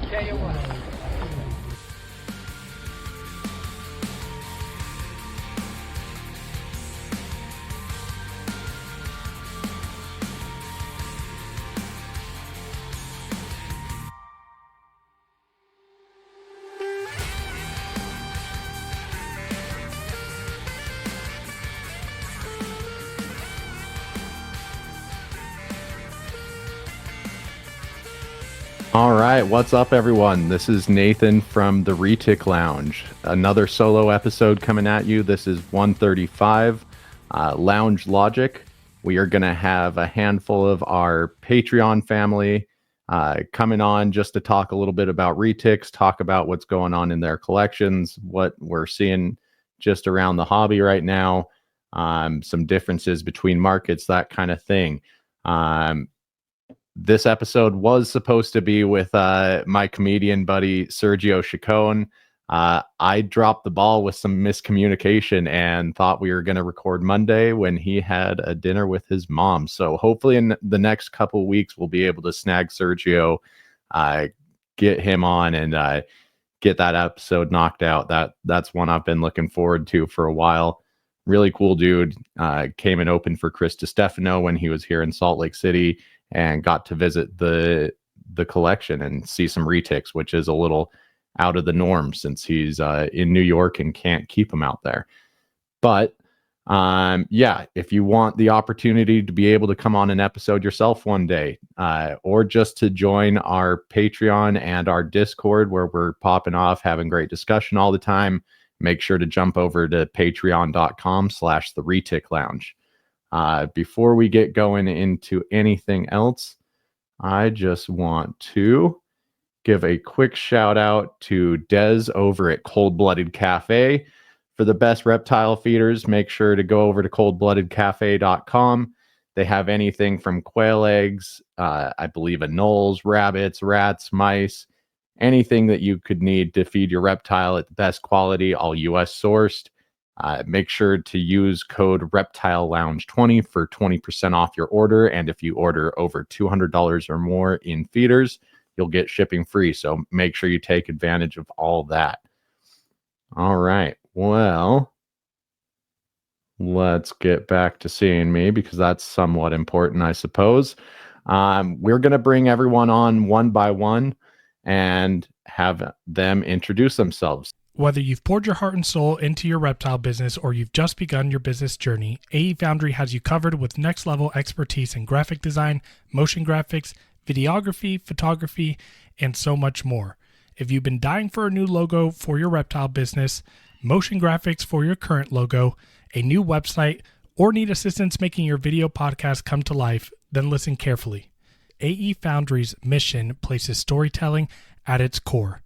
tell you what. All right, what's up, everyone? This is Nathan from the Retic Lounge. Another solo episode coming at you. This is 135, Lounge Logic. We are going to have a handful of our Patreon family coming on just to talk a little bit about Retics, talk about what's going on in their collections, what we're seeing just around the hobby right now, some differences between markets, that kind of thing. This episode was supposed to be with my comedian buddy, Sergio Chacon. I dropped the ball with some miscommunication and thought we were going to record Monday when he had a dinner with his mom. So hopefully in the next couple weeks, we'll be able to snag Sergio, get him on and get that episode knocked out. That's one I've been looking forward to for a while. Really cool dude. Came and opened for Chris DiStefano when he was here in Salt Lake City, and got to visit the collection and see some Retics, which is a little out of the norm since he's in New York and can't keep them out there. But yeah, if you want the opportunity to be able to come on an episode yourself one day, or just to join our Patreon and our Discord where we're popping off, having great discussion all the time, make sure to jump over to patreon.com/the Retic Lounge. Before we get going into anything else, I just want to give a quick shout out to Des over at Cold Blooded Cafe. For the best reptile feeders, make sure to go over to coldbloodedcafe.com. They have anything from quail eggs, I believe anoles, rabbits, rats, mice, anything that you could need to feed your reptile at the best quality, all US sourced. Make sure to use code Reptile Lounge 20 for 20% off your order. And if you order over $200 or more in feeders, you'll get shipping free. So make sure you take advantage of all that. All right. Well, let's get back to seeing me because that's somewhat important, I suppose. We're going to bring everyone on one by one and have them introduce themselves. Whether you've poured your heart and soul into your reptile business or you've just begun your business journey, AE Foundry has you covered with next-level expertise in graphic design, motion graphics, videography, photography, and so much more. If you've been dying for a new logo for your reptile business, motion graphics for your current logo, a new website, or need assistance making your video podcast come to life, then listen carefully. AE Foundry's mission places storytelling at its core.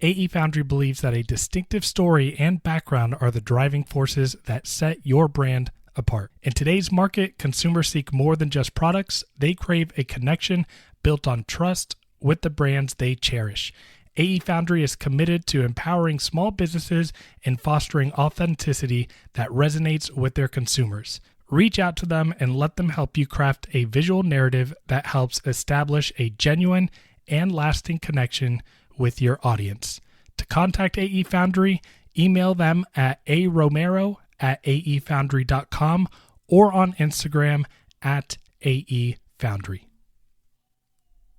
AE Foundry believes that a distinctive story and background are the driving forces that set your brand apart. In today's market, consumers seek more than just products. They crave a connection built on trust with the brands they cherish. AE Foundry is committed to empowering small businesses and fostering authenticity that resonates with their consumers. Reach out to them and let them help you craft a visual narrative that helps establish a genuine and lasting connection with your audience. To contact AE Foundry, email them at aromero@aefoundry.com or on Instagram at AE Foundry.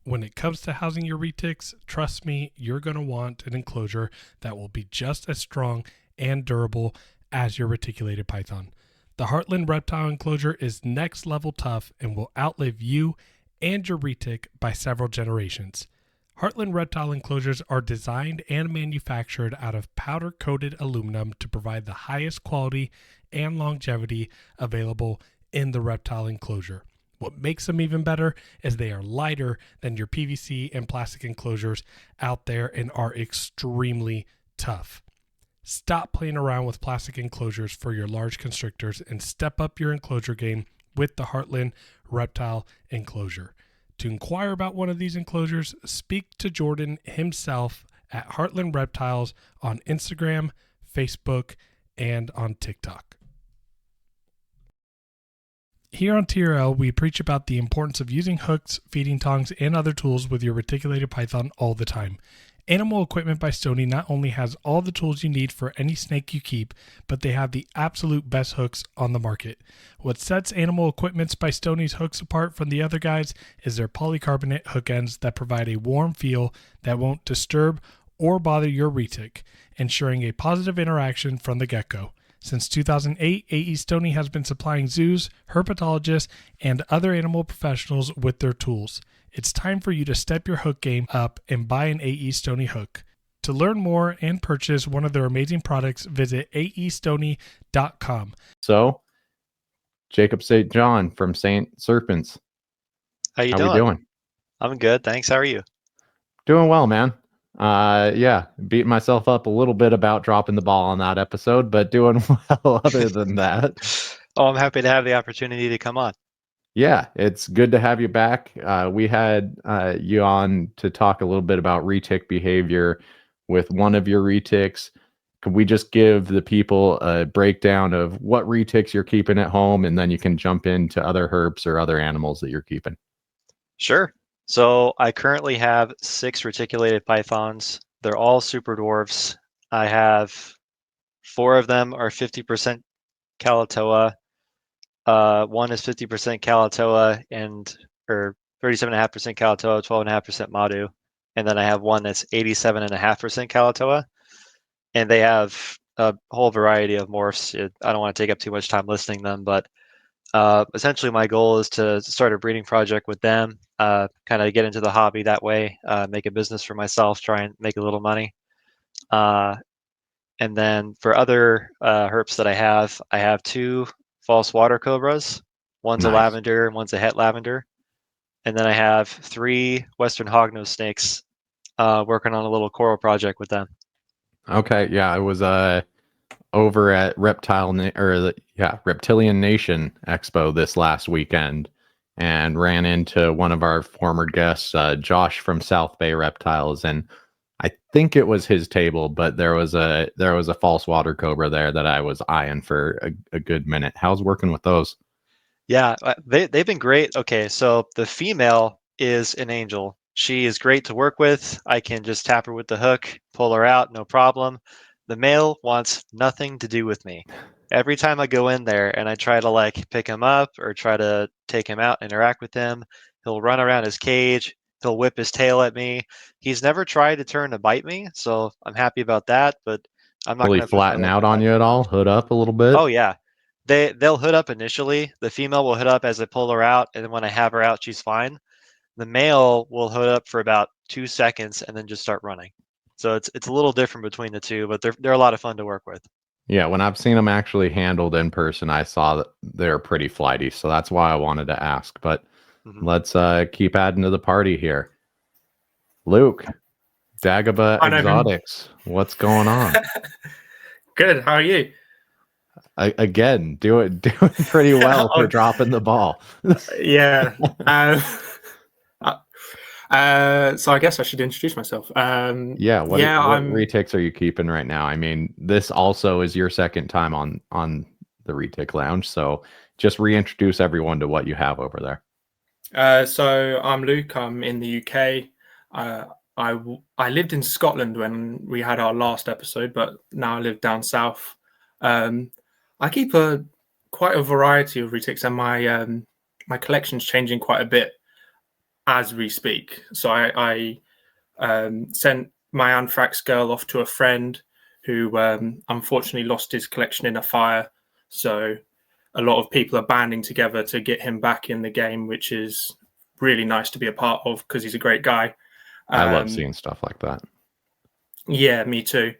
When it comes to housing your retics, trust me, you're going to want an enclosure that will be just as strong and durable as your reticulated python. The Heartland Reptile Enclosure is next level tough and will outlive you and your retic by several generations. Heartland Reptile Enclosures are designed and manufactured out of powder-coated aluminum to provide the highest quality and longevity available in the reptile enclosure. What makes them even better is they are lighter than your PVC and plastic enclosures out there and are extremely tough. Stop playing around with plastic enclosures for your large constrictors and step up your enclosure game with the Heartland Reptile Enclosure. To inquire about one of these enclosures, speak to Jordan himself at Heartland Reptiles on Instagram, Facebook, and on TikTok. Here on TRL, we preach about the importance of using hooks, feeding tongs, and other tools with your reticulated python all the time. Animal Equipment by Stoney not only has all the tools you need for any snake you keep, but they have the absolute best hooks on the market. What sets Animal Equipment by Stoney's hooks apart from the other guys is their polycarbonate hook ends that provide a warm feel that won't disturb or bother your retic, ensuring a positive interaction from the get-go. Since 2008, AE Stoney has been supplying zoos, herpetologists, and other animal professionals with their tools. It's time for you to step your hook game up and buy an AE Stoney hook. To learn more and purchase one of their amazing products, visit aestoney.com. So, Jacob St. John from St. Serpents. How you How doing? we doing? I'm good, thanks. How are you? Doing well, man. Yeah, beating myself up a little bit about dropping the ball on that episode, but doing well other than that. Oh, I'm happy to have the opportunity to come on. Yeah, it's good to have you back. We had you on to talk a little bit about retic behavior with one of your retics. Could we just give the people a breakdown of what retics you're keeping at home, and then you can jump into other herps or other animals that you're keeping? Sure. So I currently have 6 reticulated pythons. They're all super dwarfs. I have 4 of them are 50% Calatoa. One is 50% Calatoa or 37.5% Calatoa, 12.5% Madu. And then I have one that's 87.5% Calatoa. And they have a whole variety of morphs. I don't want to take up too much time listing them, but essentially my goal is to start a breeding project with them, kind of get into the hobby that way, make a business for myself, try and make a little money. And then for other herps that I have 2 false water cobras. One's a Nice. lavender and one's a het lavender. And then I have 3 western hognose snakes, working on a little coral project with them. Okay, yeah, I was over at Reptilian Nation Expo this last weekend and ran into one of our former guests, Josh from South Bay Reptiles, and I think it was his table, but there was a false water cobra there that I was eyeing for a good minute. How's working with those? Yeah, they've been great. Okay, so the female is an angel. She is great to work with. I can just tap her with the hook, pull her out, no problem. The male wants nothing to do with me. Every time I go in there and I try to like pick him up or try to take him out, interact with him, he'll run around his cage, he'll whip his tail at me. He's never tried to turn to bite me, so I'm happy about that, but I'm not Will he going to put my flatten life out on on that you too at all? much. Hood up a little bit? Oh yeah. They'll hood up initially. The female will hood up as I pull her out, and then when I have her out, she's fine. The male will hood up for about 2 seconds and then just start running. So it's a little different between the two, but they're a lot of fun to work with. Yeah, when I've seen them actually handled in person, I saw that they're pretty flighty, so that's why I wanted to ask. But let's keep adding to the party here. Luke, Dagobah Hi, Nathan. Exotics, what's going on? Good. How are you? Again, doing pretty well for dropping the ball. Yeah. So I guess I should introduce myself. What retics are you keeping right now? I mean, this also is your second time on the Retic Lounge, so just reintroduce everyone to what you have over there. So I'm Luke. I'm in the UK. I lived in Scotland when we had our last episode, but now I live down south. I keep quite a variety of retics, and my collection's changing quite a bit as we speak. So I sent my Anthrax girl off to a friend who unfortunately lost his collection in a fire. So a lot of people are banding together to get him back in the game, which is really nice to be a part of because he's a great guy. I love seeing stuff like that. Yeah, me too.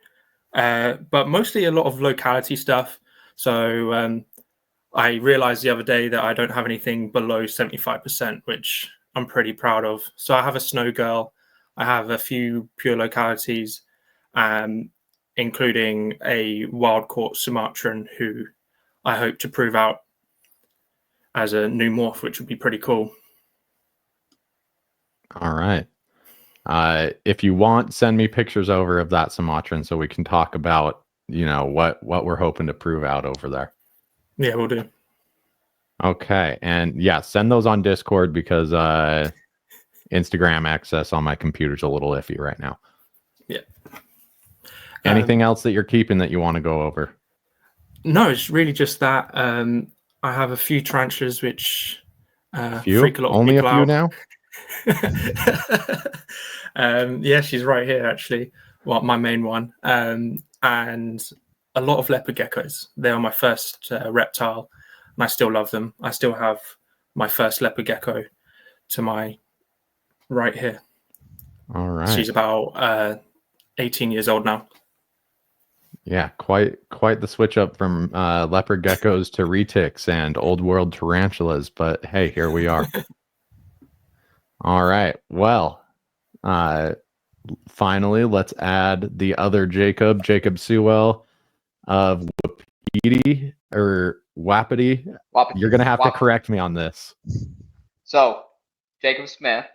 But mostly a lot of locality stuff. So I realized the other day that I don't have anything below 75%, which I'm pretty proud of. So I have a snow girl. I have a few pure localities, including a wild caught Sumatran who I hope to prove out as a new morph, which would be pretty cool. All right. If you want, send me pictures over of that Sumatran so we can talk about, what we're hoping to prove out over there. Yeah, we'll do. Okay. And yeah, send those on Discord because Instagram access on my computer's a little iffy right now. Yeah. Anything else that you're keeping that you want to go over? No, it's really just that. I have a few tarantulas which Few? freak a lot of Only a people few out. now? Yeah, she's right here actually. Well, my main one, and a lot of leopard geckos. They are my first reptile, and I still love them. I still have my first leopard gecko to my right here. All right. She's about 18 years old now. Yeah, quite the switch up from leopard geckos to retics and old world tarantulas, but hey, here we are. All right. Well, finally, let's add the other Jacob Sewell of Wapiti or Wapiti. Wapiti. You're gonna have to correct me on this. So, Jacob Smith.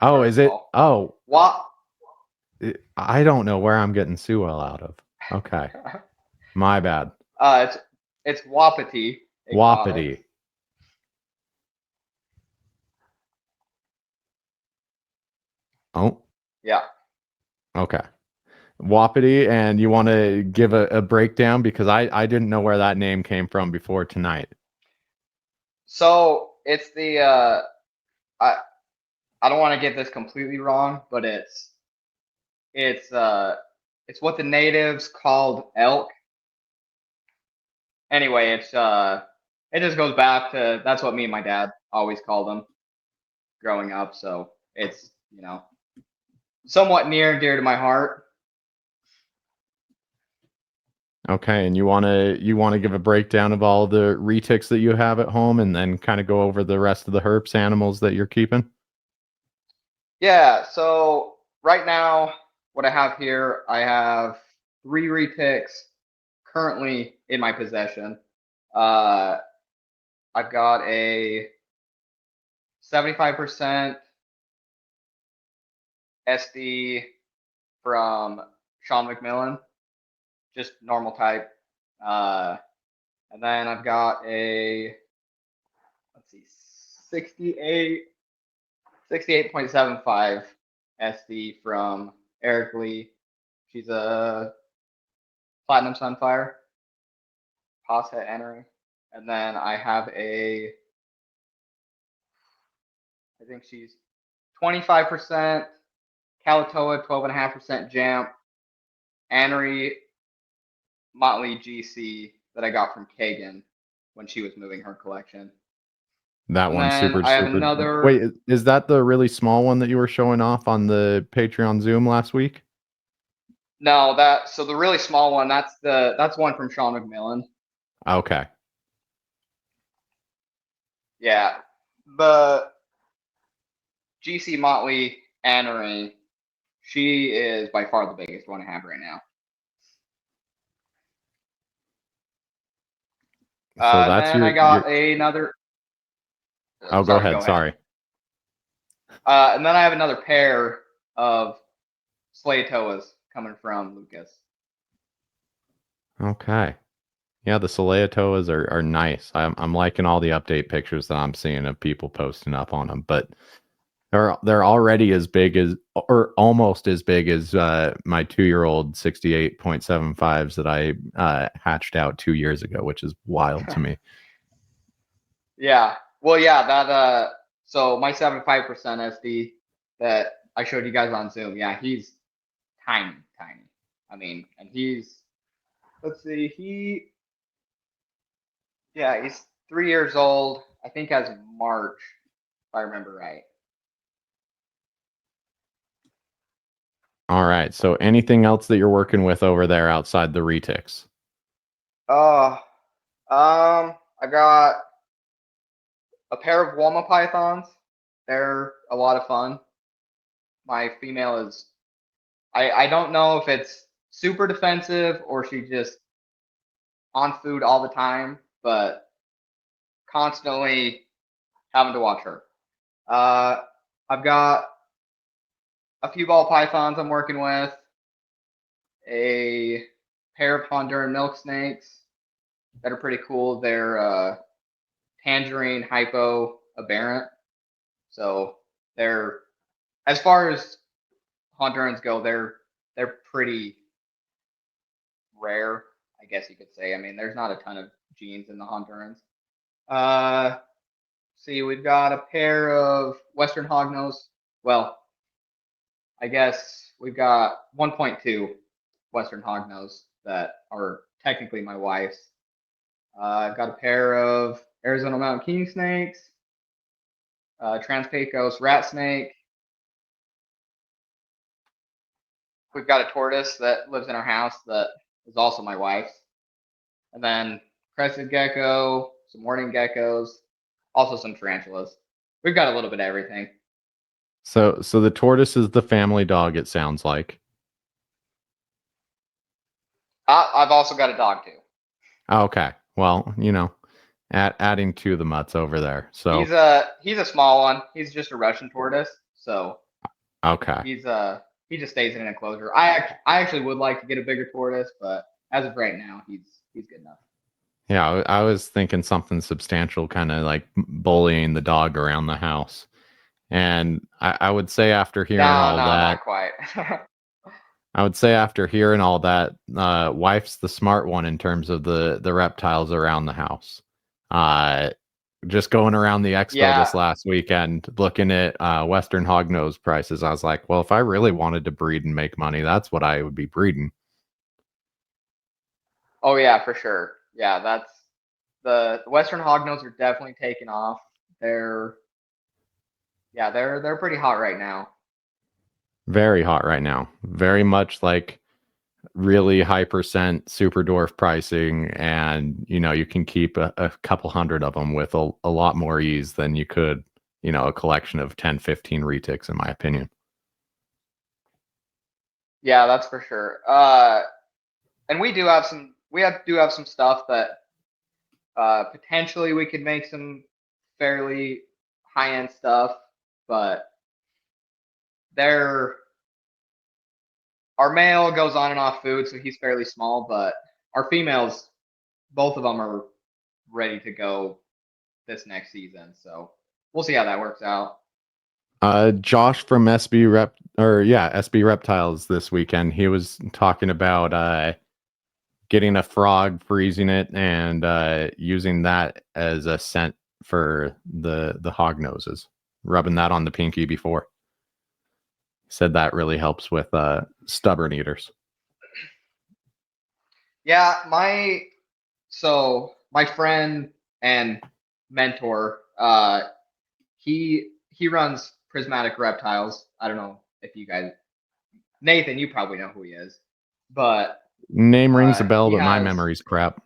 Oh, is it? Oh, What? I don't know where I'm getting Sewell out of. Okay, my bad. It's Wapiti. Wapiti. Oh. Yeah. Okay. Wapiti, and you want to give a breakdown because I didn't know where that name came from before tonight. So it's the I don't want to get this completely wrong, but it's what the natives called elk. Anyway, it just goes back to that's what me and my dad always called them growing up. So it's somewhat near and dear to my heart. Okay, and you want to give a breakdown of all the retics that you have at home, and then kind of go over the rest of the herps animals that you're keeping. Yeah. So right now, what I have here, I have 3 retics currently in my possession. I've got a 75% SD from Sean McMillan, just normal type. And then I've got a, let's see, 68.75 SD from Eric Lee. She's a Platinum Sunfire, Posset entering. And then I have I think she's 25% Kalatoa, 12.5% Jamp, Anery Motley GC that I got from Kagan when she was moving her collection. That And one's then super. I have another. Wait, is that the really small one that you were showing off on the Patreon Zoom last week? No, so the really small one, that's one from Sean McMillan. Okay. Yeah. The GC Motley Anery, she is by far the biggest one I have right now. So that's then I got another. Oh, go ahead. Sorry. And then I have another pair of Slayatoas coming from Lucas. Okay. Yeah, the Saleatoas are nice. I'm liking all the update pictures that I'm seeing of people posting up on them, but they're already as big as, or almost as big as my 2-year-old 68.75s that I hatched out 2 years ago, which is wild to me. Yeah. Well, yeah, that so my 75% SD that I showed you guys on Zoom, yeah, he's tiny. I mean, and he's, let's see, he's 3 years old, I think as of March, if I remember right. All right. So anything else that you're working with over there outside the retics? I got a pair of Woma pythons. They're a lot of fun. My female is, I don't know if it's super defensive or she just on food all the time, but constantly having to watch her. I've got a few ball pythons I'm working with, a pair of Honduran milk snakes that are pretty cool. They're tangerine hypo aberrant. So they're, as far as Hondurans go, they're they're pretty rare, I guess you could say. I mean, there's not a ton of genes in the Hondurans. See, we've got a pair of Western Hognose. Well, I guess we've got 1.2 Western Hognose that are technically my wife's. I've got a pair of Arizona Mountain King snakes, Trans-Pecos rat snake. We've got a tortoise that lives in our house that is also my wife's. And then crested gecko, some morning geckos, also some tarantulas. We've got a little bit of everything. So the tortoise is the family dog, it sounds like. I've also got a dog too. Okay. Well, adding to the mutts over there. So he's a small one. He's just a Russian tortoise. So okay. He just stays in an enclosure. I actually would like to get a bigger tortoise, but as of right now, he's good enough. Yeah, I was thinking something substantial, kind of like bullying the dog around the house. And I would say after hearing all that, not quite. I would say after hearing all that, wife's the smart one in terms of the reptiles around the house. Just going around the expo this last weekend, looking at Western hognose prices, I was like, well, if I really wanted to breed and make money, that's what I would be breeding. Oh yeah, for sure. Yeah, that's the Western hognose are definitely taking off. They're pretty hot right now. Very hot right now. Very much like really high percent super dwarf pricing, and you can keep a couple hundred of them with a lot more ease than you could a collection of 10-15 retics, in my opinion. Yeah, that's for sure. And we do have some stuff that potentially we could make some fairly high-end stuff, but our male goes on and off food, so he's fairly small, but our females, both of them are ready to go this next season. So we'll see how that works out. Josh from SB Reptiles this weekend, he was talking about getting a frog, freezing it, and using that as a scent for the hog noses, rubbing that on the pinky before. Said that really helps with stubborn eaters. Yeah, my friend and mentor, he runs Prismatic Reptiles. I don't know if you guys, Nathan, you probably know who he is, but name rings a bell, but my memory's crap.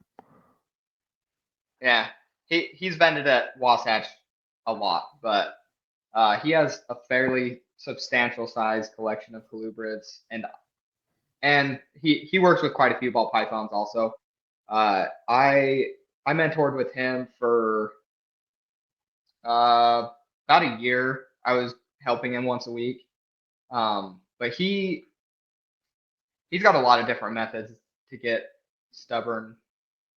Yeah, he's vended at Wasatch a lot, but he has a fairly substantial size collection of colubrids, and he works with quite a few ball pythons also. I mentored with him for about a year. I was helping him once a week, but he's got a lot of different methods to get stubborn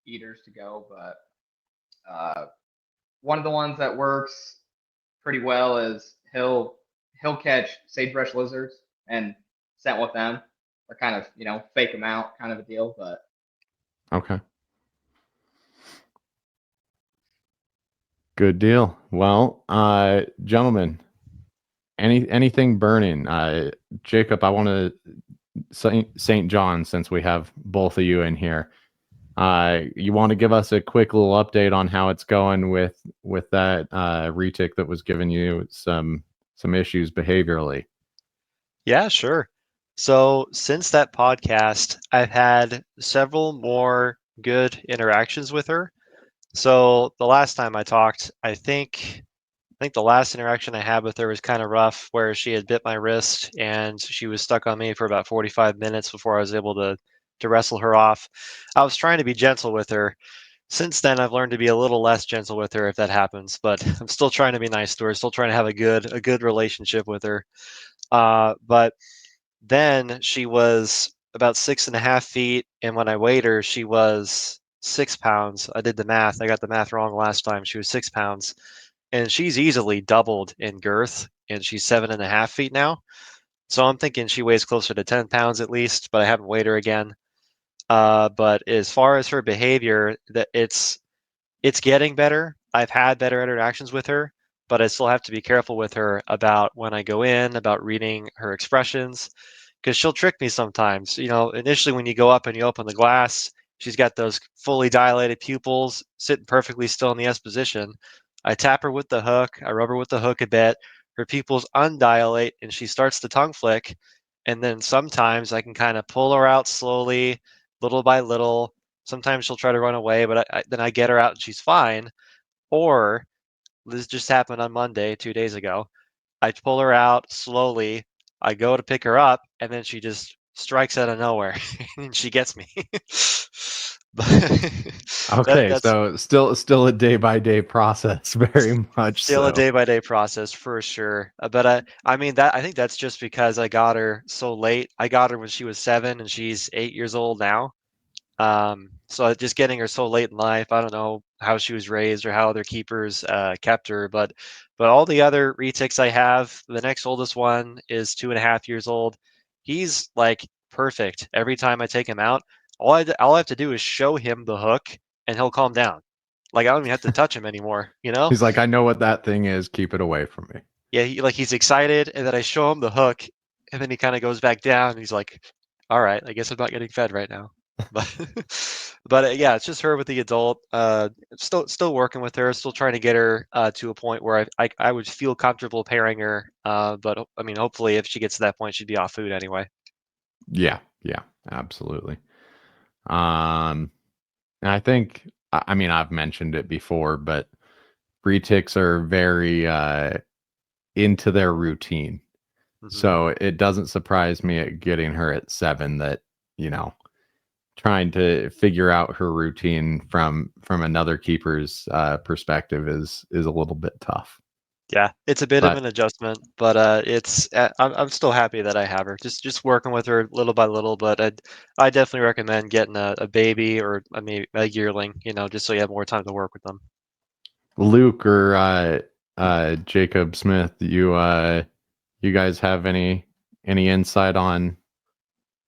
eaters to go, but one of the ones that works pretty well is he'll catch sagebrush lizards and scent with them, or kind of fake them out, kind of a deal. But okay, good deal. Well, gentlemen, anything burning? Jacob, I want to St. John, since we have both of you in here. You want to give us a quick little update on how it's going with that retic that was giving you some issues behaviorally? Yeah, sure. So since that podcast, I've had several more good interactions with her. So the last time I talked, I think the last interaction I had with her was kind of rough, where she had bit my wrist and she was stuck on me for about 45 minutes before I was able to wrestle her off. I was trying to be gentle with her. Since then, I've learned to be a little less gentle with her if that happens, but I'm still trying to be nice to her, still trying to have a good relationship with her. But then she was about 6.5 feet, and when I weighed her, she was 6 pounds. I did the math. I got the math wrong last time. She was 6 pounds, and she's easily doubled in girth, and she's 7.5 feet now. So I'm thinking she weighs closer to 10 pounds at least, but I haven't weighed her again. But as far as her behavior, that it's getting better. I've had better interactions with her, but I still have to be careful with her about when I go in, about reading her expressions, because she'll trick me sometimes. Initially when you go up and you open the glass, she's got those fully dilated pupils sitting perfectly still in the S position. I tap her with the hook, I rub her with the hook a bit, her pupils undilate, and she starts to tongue flick. And then sometimes I can kind of pull her out slowly, little by little. Sometimes she'll try to run away, but then I get her out and she's fine. Or this just happened on Monday, 2 days ago. I pull her out slowly. I go to pick her up, and then she just strikes out of nowhere, and she gets me. But Okay, that's so still a day by day process, very much still a so. day by day process for sure. But I mean that I think that's just because I got her so late. I got her when she was 7, and she's 8 years old now. So just getting her so late in life, I don't know how she was raised or how other keepers kept her, but all the other retics I have, the next oldest one is 2.5 years old. He's like perfect every time I take him out. All I have to do is show him the hook, and he'll calm down. Like I don't even have to touch him anymore, you know? He's like, I know what that thing is. Keep it away from me. Yeah, he's excited, and then I show him the hook, and then he kind of goes back down. And he's like, "All right, I guess I'm not getting fed right now." But but yeah, it's just her with the adult. Still working with her, still trying to get her to a point where I would feel comfortable pairing her. But I mean, hopefully, if she gets to that point, she'd be off food anyway. Yeah, absolutely. And I think, I mean, I've mentioned it before, but retics are very into their routine. Hmm. So it doesn't surprise me at getting her at 7 that, you know, trying to figure out her routine from another keeper's perspective is a little bit tough. Yeah, it's a bit of But an adjustment, but I'm still happy that I have her. Just working with her little by little, but I definitely recommend getting a baby or maybe a yearling, just so you have more time to work with them. Luke or Jacob Smith, you guys have any insight on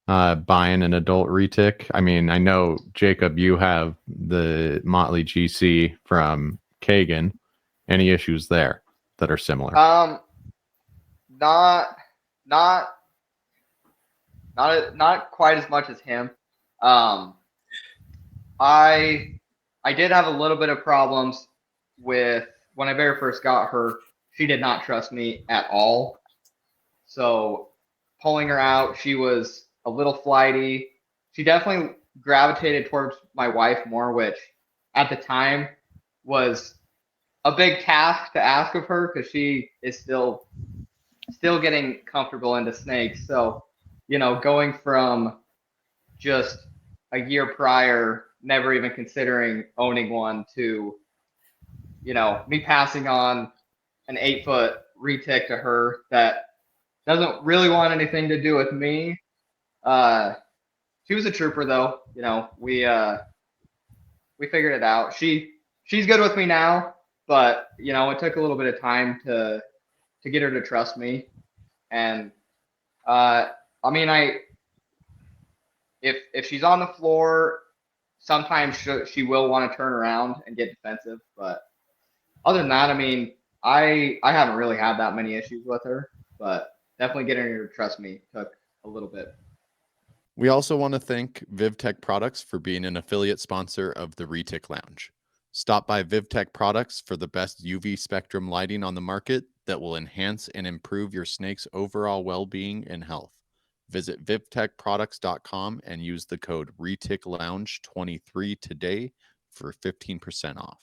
buying an adult retic? I mean, I know Jacob, you have the Motley GC from Kagan. Any issues there that are similar? Not not not quite as much as him. Um, I I did have a little bit of problems with when I very first got her. She did not trust me at all. So pulling her out, she was a little flighty. She definitely gravitated towards my wife more, which at the time was a big task to ask of her because she is still getting comfortable into snakes. So, going from just a year prior, never even considering owning one to, me passing on an 8-foot retic to her that doesn't really want anything to do with me. She was a trooper though. We figured it out. She's good with me now, but it took a little bit of time to get her to trust me. And I mean, if she's on the floor, sometimes she will want to turn around and get defensive. But other than that, I mean, I haven't really had that many issues with her, but definitely getting her to trust me took a little bit. We also want to thank VivTech Products for being an affiliate sponsor of the Retic Lounge. Stop by VivTech Products for the best UV spectrum lighting on the market that will enhance and improve your snake's overall well-being and health. Visit vivtechproducts.com and use the code ReticLounge23 today for 15% off.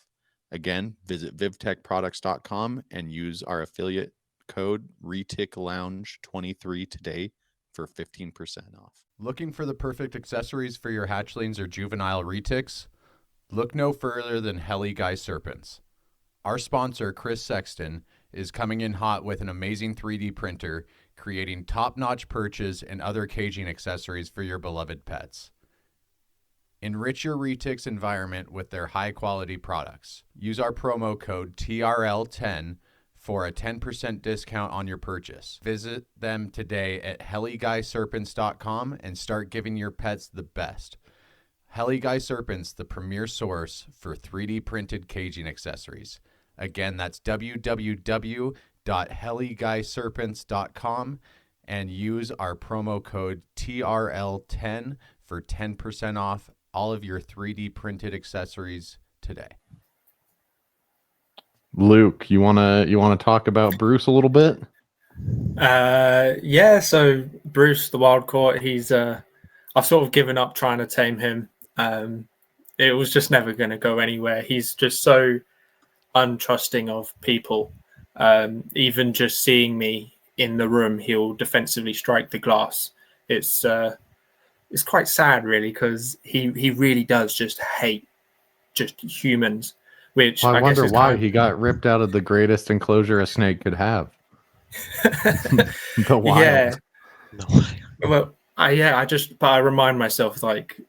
Again, visit vivtechproducts.com and use our affiliate code ReticLounge23 today for 15% off. Looking for the perfect accessories for your hatchlings or juvenile retics? Look no further than Heli Guy Serpents. Our sponsor, Chris Sexton, is coming in hot with an amazing 3D printer, creating top-notch perches and other caging accessories for your beloved pets. Enrich your retics environment with their high-quality products. Use our promo code TRL10 for a 10% discount on your purchase. Visit them today at helliguyserpents.com and start giving your pets the best. Heli Guy Serpents, the premier source for 3D printed caging accessories. Again, that's www.helliguyserpents.com and use our promo code TRL10 for 10% off all of your 3D printed accessories today. Luke, you wanna talk about Bruce a little bit? Yeah. So Bruce, the wild caught, he's I've sort of given up trying to tame him. It was just never going to go anywhere. He's just so untrusting of people. Even just seeing me in the room, he'll defensively strike the glass. It's quite sad, really, because he really does just hate just humans. Which I I guess wonder is why kind he got ripped out of the greatest enclosure a snake could have. The wild. Yeah. No. Well, but I remind myself, like,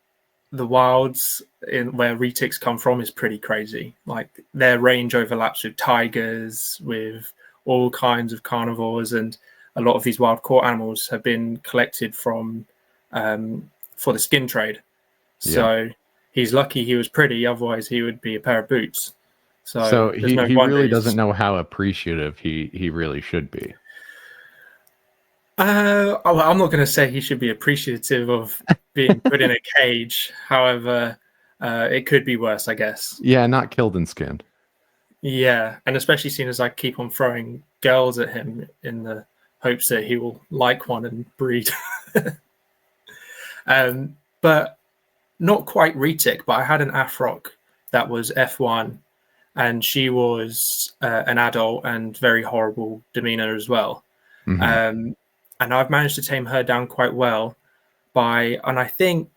the wilds in where retics come from is pretty crazy. Like, their range overlaps with tigers, with all kinds of carnivores, and a lot of these wild caught animals have been collected from for the skin trade. So he's lucky he was pretty, otherwise he would be a pair of boots. So there's no he wonder really he's- doesn't know how appreciative he really should be. I'm not going to say he should be appreciative of being put in a cage. However, it could be worse, I guess. Yeah, not killed and skinned. Yeah, and especially seeing as I keep on throwing girls at him in the hopes that he will like one and breed. But not quite Retic, but I had an Afrock that was F1, and she was an adult and very horrible demeanor as well. Mhm. And I've managed to tame her down quite well and I think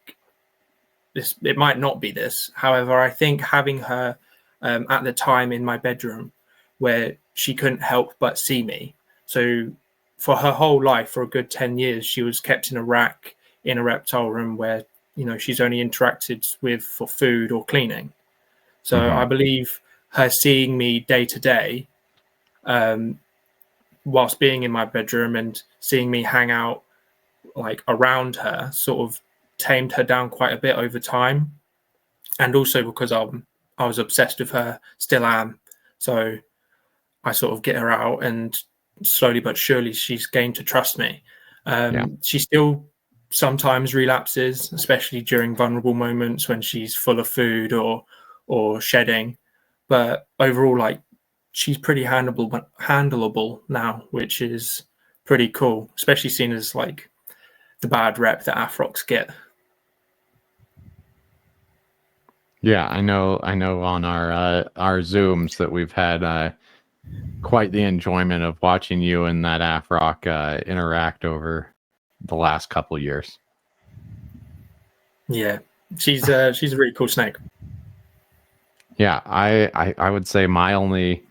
it might not be this. However, I think having her at the time in my bedroom where she couldn't help but see me. So for her whole life, for a good 10 years, she was kept in a rack in a reptile room where, she's only interacted with for food or cleaning. So I believe her seeing me day to day, whilst being in my bedroom and seeing me hang out like around her, sort of tamed her down quite a bit over time. And also because I was obsessed with her, still am. So I sort of get her out, and slowly but surely she's gained to trust me. She still sometimes relapses, especially during vulnerable moments when she's full of food or shedding. But overall, like, she's pretty handleable now, which is pretty cool, especially seen as like the bad rep that Afroks get. Yeah, I know on our Zooms that we've had quite the enjoyment of watching you and that Afrock interact over the last couple of years. Yeah, she's a really cool snake. Yeah, I would say my only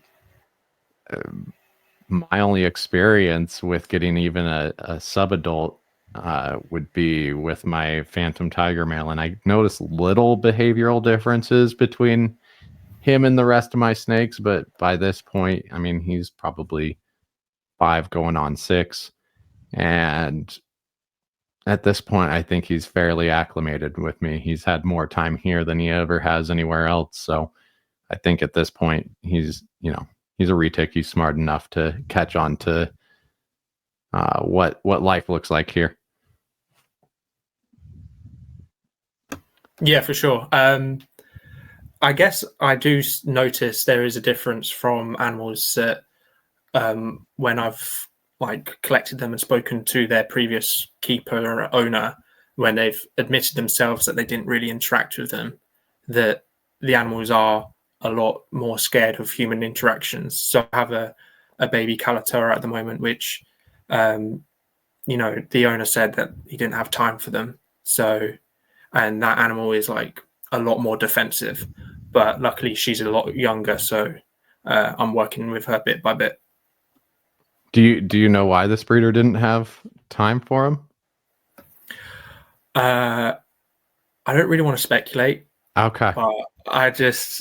experience with getting even a sub-adult would be with my Phantom Tiger male, and I noticed little behavioral differences between him and the rest of my snakes, but by this point, I mean, he's probably 5 going on 6, and at this point, I think he's fairly acclimated with me. He's had more time here than he ever has anywhere else, so I think at this point, he's a retic. He's smart enough to catch on to what life looks like here. Yeah, for sure. I guess I do notice there is a difference from animals that when I've like collected them and spoken to their previous keeper or owner, when they've admitted themselves that they didn't really interact with them, that the animals are a lot more scared of human interactions. So I have a baby Calatora at the moment, which the owner said that he didn't have time for them. So, and that animal is like a lot more defensive, but luckily she's a lot younger, so I'm working with her bit by bit. Do you know why this breeder didn't have time for him? I don't really want to speculate. Okay. But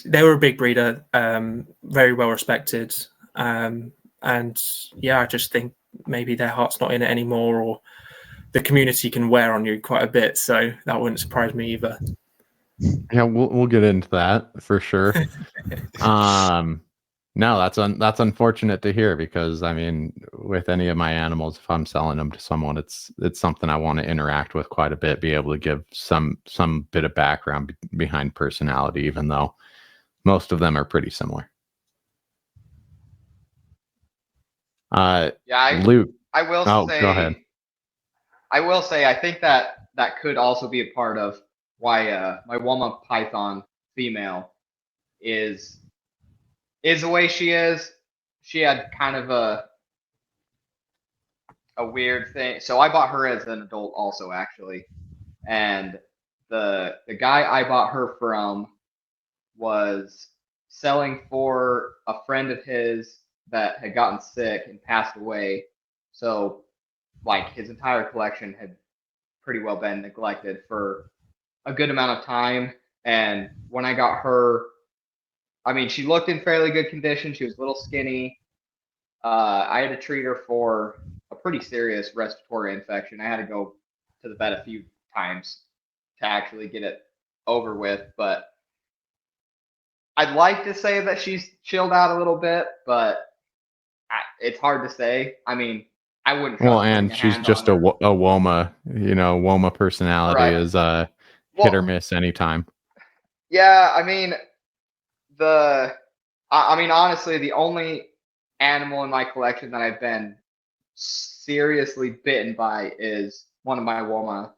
they were a big breeder, very well respected. And And yeah, I just think maybe their heart's not in it anymore, or the community can wear on you quite a bit. So that wouldn't surprise me either. Yeah, we'll get into that for sure. No, that's unfortunate to hear, because I mean, with any of my animals, if I'm selling them to someone, it's something I want to interact with quite a bit, be able to give some bit of background behind personality, even though most of them are pretty similar. Yeah, Luke. I will Oh, say, go ahead. I think that could also be a part of why my Woma Python female is the way she is. She had kind of a weird thing. So I bought her as an adult also, actually. And the guy I bought her from was selling for a friend of his that had gotten sick and passed away. So like his entire collection had pretty well been neglected for a good amount of time. And when I got her, I mean, she looked in fairly good condition. She was a little skinny. I had to treat her for a pretty serious respiratory infection. I had to go to the vet a few times to actually get it over with. But I'd like to say that she's chilled out a little bit, but it's hard to say. I mean, I wouldn't trust Well, putting and a she's hand just on a her. Woma. Woma personality Right. is hit or Well, miss anytime. yeah, I mean, I mean, honestly, the only animal in my collection that I've been seriously bitten by is one of my Woma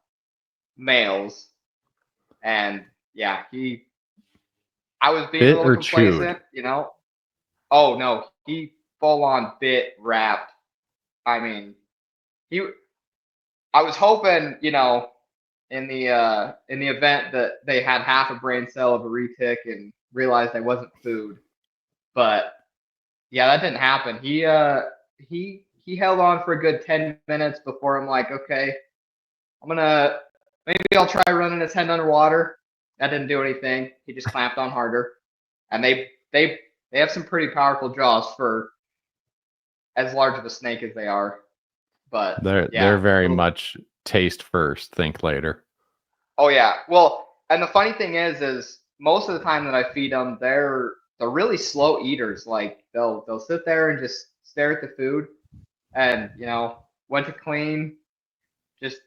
males. And yeah, I was being a Bit little or chewed? complacent, you know? Oh no, he full on bit, wrapped. I mean, I was hoping, in the event that they had half a brain cell of a retic and realized I wasn't food. But yeah, that didn't happen. He held on for a good 10 minutes before I'm like, okay, maybe I'll try running his head underwater. That didn't do anything. He just clamped on harder. And they have some pretty powerful jaws for as large of a snake as they are. But They're yeah, very much taste first, think later. Oh yeah. Well, and the funny thing is most of the time that I feed them, they're really slow eaters. Like they'll sit there and just stare at the food, and went to clean. Just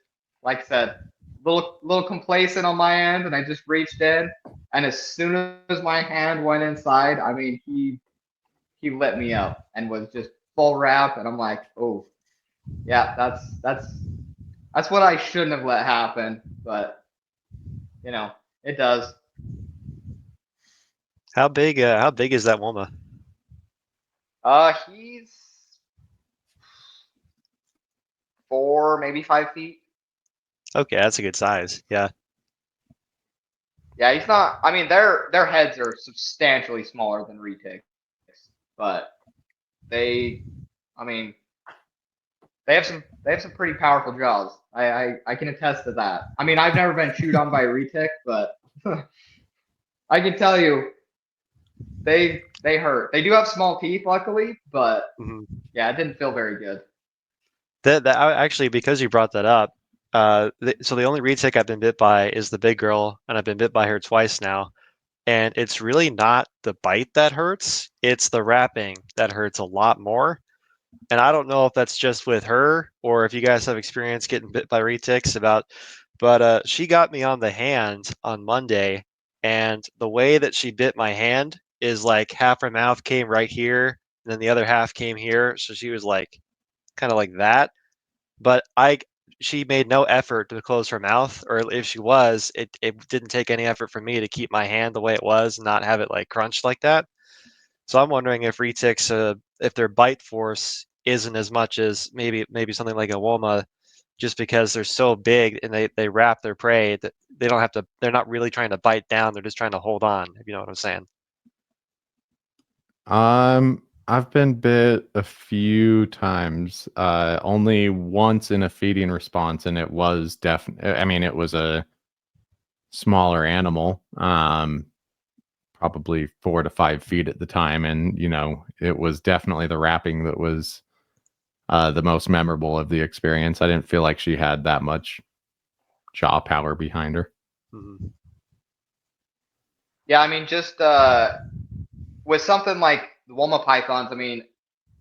like I said, little complacent on my end, and I just reached in, and as soon as my hand went inside, I mean he lit me up and was just full wrap, and I'm like, oh yeah, that's what I shouldn't have let happen, but it does. How big is that Woma? He's 4, maybe 5 feet. Okay, that's a good size. Yeah. Yeah, he's not. I mean, their heads are substantially smaller than retics, but they, I mean, they have some pretty powerful jaws. I can attest to that. I mean, I've never been chewed on by a retic, but I can tell you they hurt. They do have small teeth, luckily, but yeah, it didn't feel very good. Actually, because you brought that up, so the only retic I've been bit by is the big girl, and I've been bit by her twice now. And it's really not the bite that hurts; it's the wrapping that hurts a lot more. And I don't know if that's just with her or if you guys have experience getting bit by retics but she got me on the hand on Monday, and the way that she bit my hand is like half her mouth came right here, and then the other half came here. So she was like kind of like that. But she made no effort to close her mouth, or if she was, it didn't take any effort for me to keep my hand the way it was and not have it like crunched like that. So I'm wondering if retics, if their bite force isn't as much as maybe something like a Woma, just because they're so big and they wrap their prey that they don't have to. They're not really trying to bite down. They're just trying to hold on. If you know what I'm saying. I've been bit a few times. Only once in a feeding response, and it was definitely. I mean, it was a smaller animal. probably 4 to 5 feet at the time, and it was definitely the wrapping that was the most memorable of the experience. I didn't feel like she had that much jaw power behind her. Mhm. Yeah, I mean, just with something like the Woma pythons, I mean,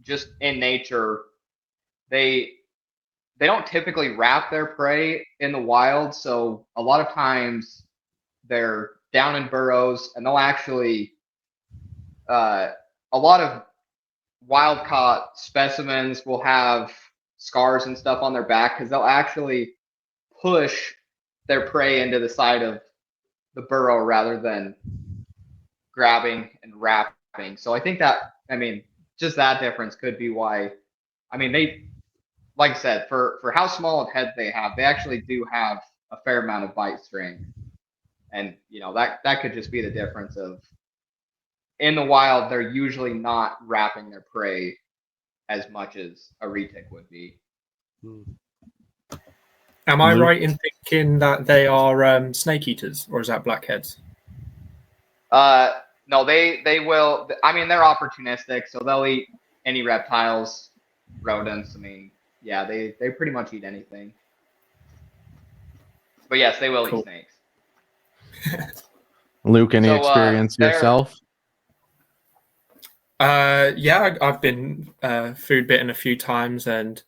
just in nature, they don't typically wrap their prey in the wild, so a lot of times they're down in burrows, and they'll actually a lot of wild caught specimens will have scars and stuff on their back because they'll actually push their prey into the side of the burrow rather than grabbing and wrapping. So I think that, I mean, just that difference could be why. I mean, they, like I said, for how small of heads they have, they actually do have a fair amount of bite strength, and that could just be the difference of, in the wild they're usually not wrapping their prey as much as a retic would be. Am I right in thinking that they are snake eaters, or is that blackheads? No, they will. I mean, they're opportunistic, so they'll eat any reptiles, rodents. I mean, yeah, they pretty much eat anything. But yes, they will eat snakes. Luke, any experience yourself? Yeah, I've been food bitten a few times, and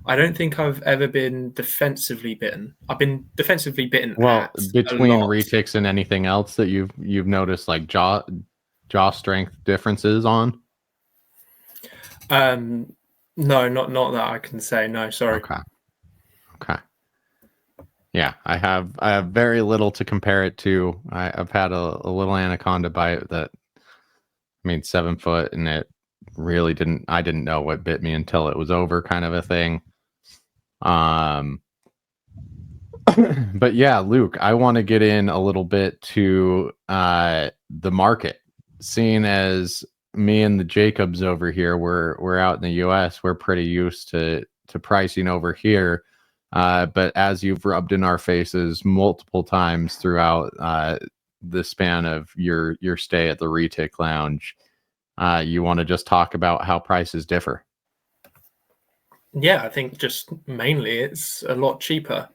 I don't think I've ever been defensively bitten. I've been defensively bitten. Well, between retics and anything else that you've noticed, like jaw strength differences on? No, not that I can say. No, sorry. Okay. Yeah, I have very little to compare it to. I've had a little anaconda bite that, 7 foot, and it really I didn't know what bit me until it was over, kind of a thing. But yeah, Luke, I want to get in a little bit to the market. Seeing as me and the Jacobs over here, we're out in the US, we're pretty used to pricing over here. But as you've rubbed in our faces multiple times throughout the span of your stay at the Retic Lounge, you want to just talk about how prices differ? Yeah, I think just mainly it's a lot cheaper,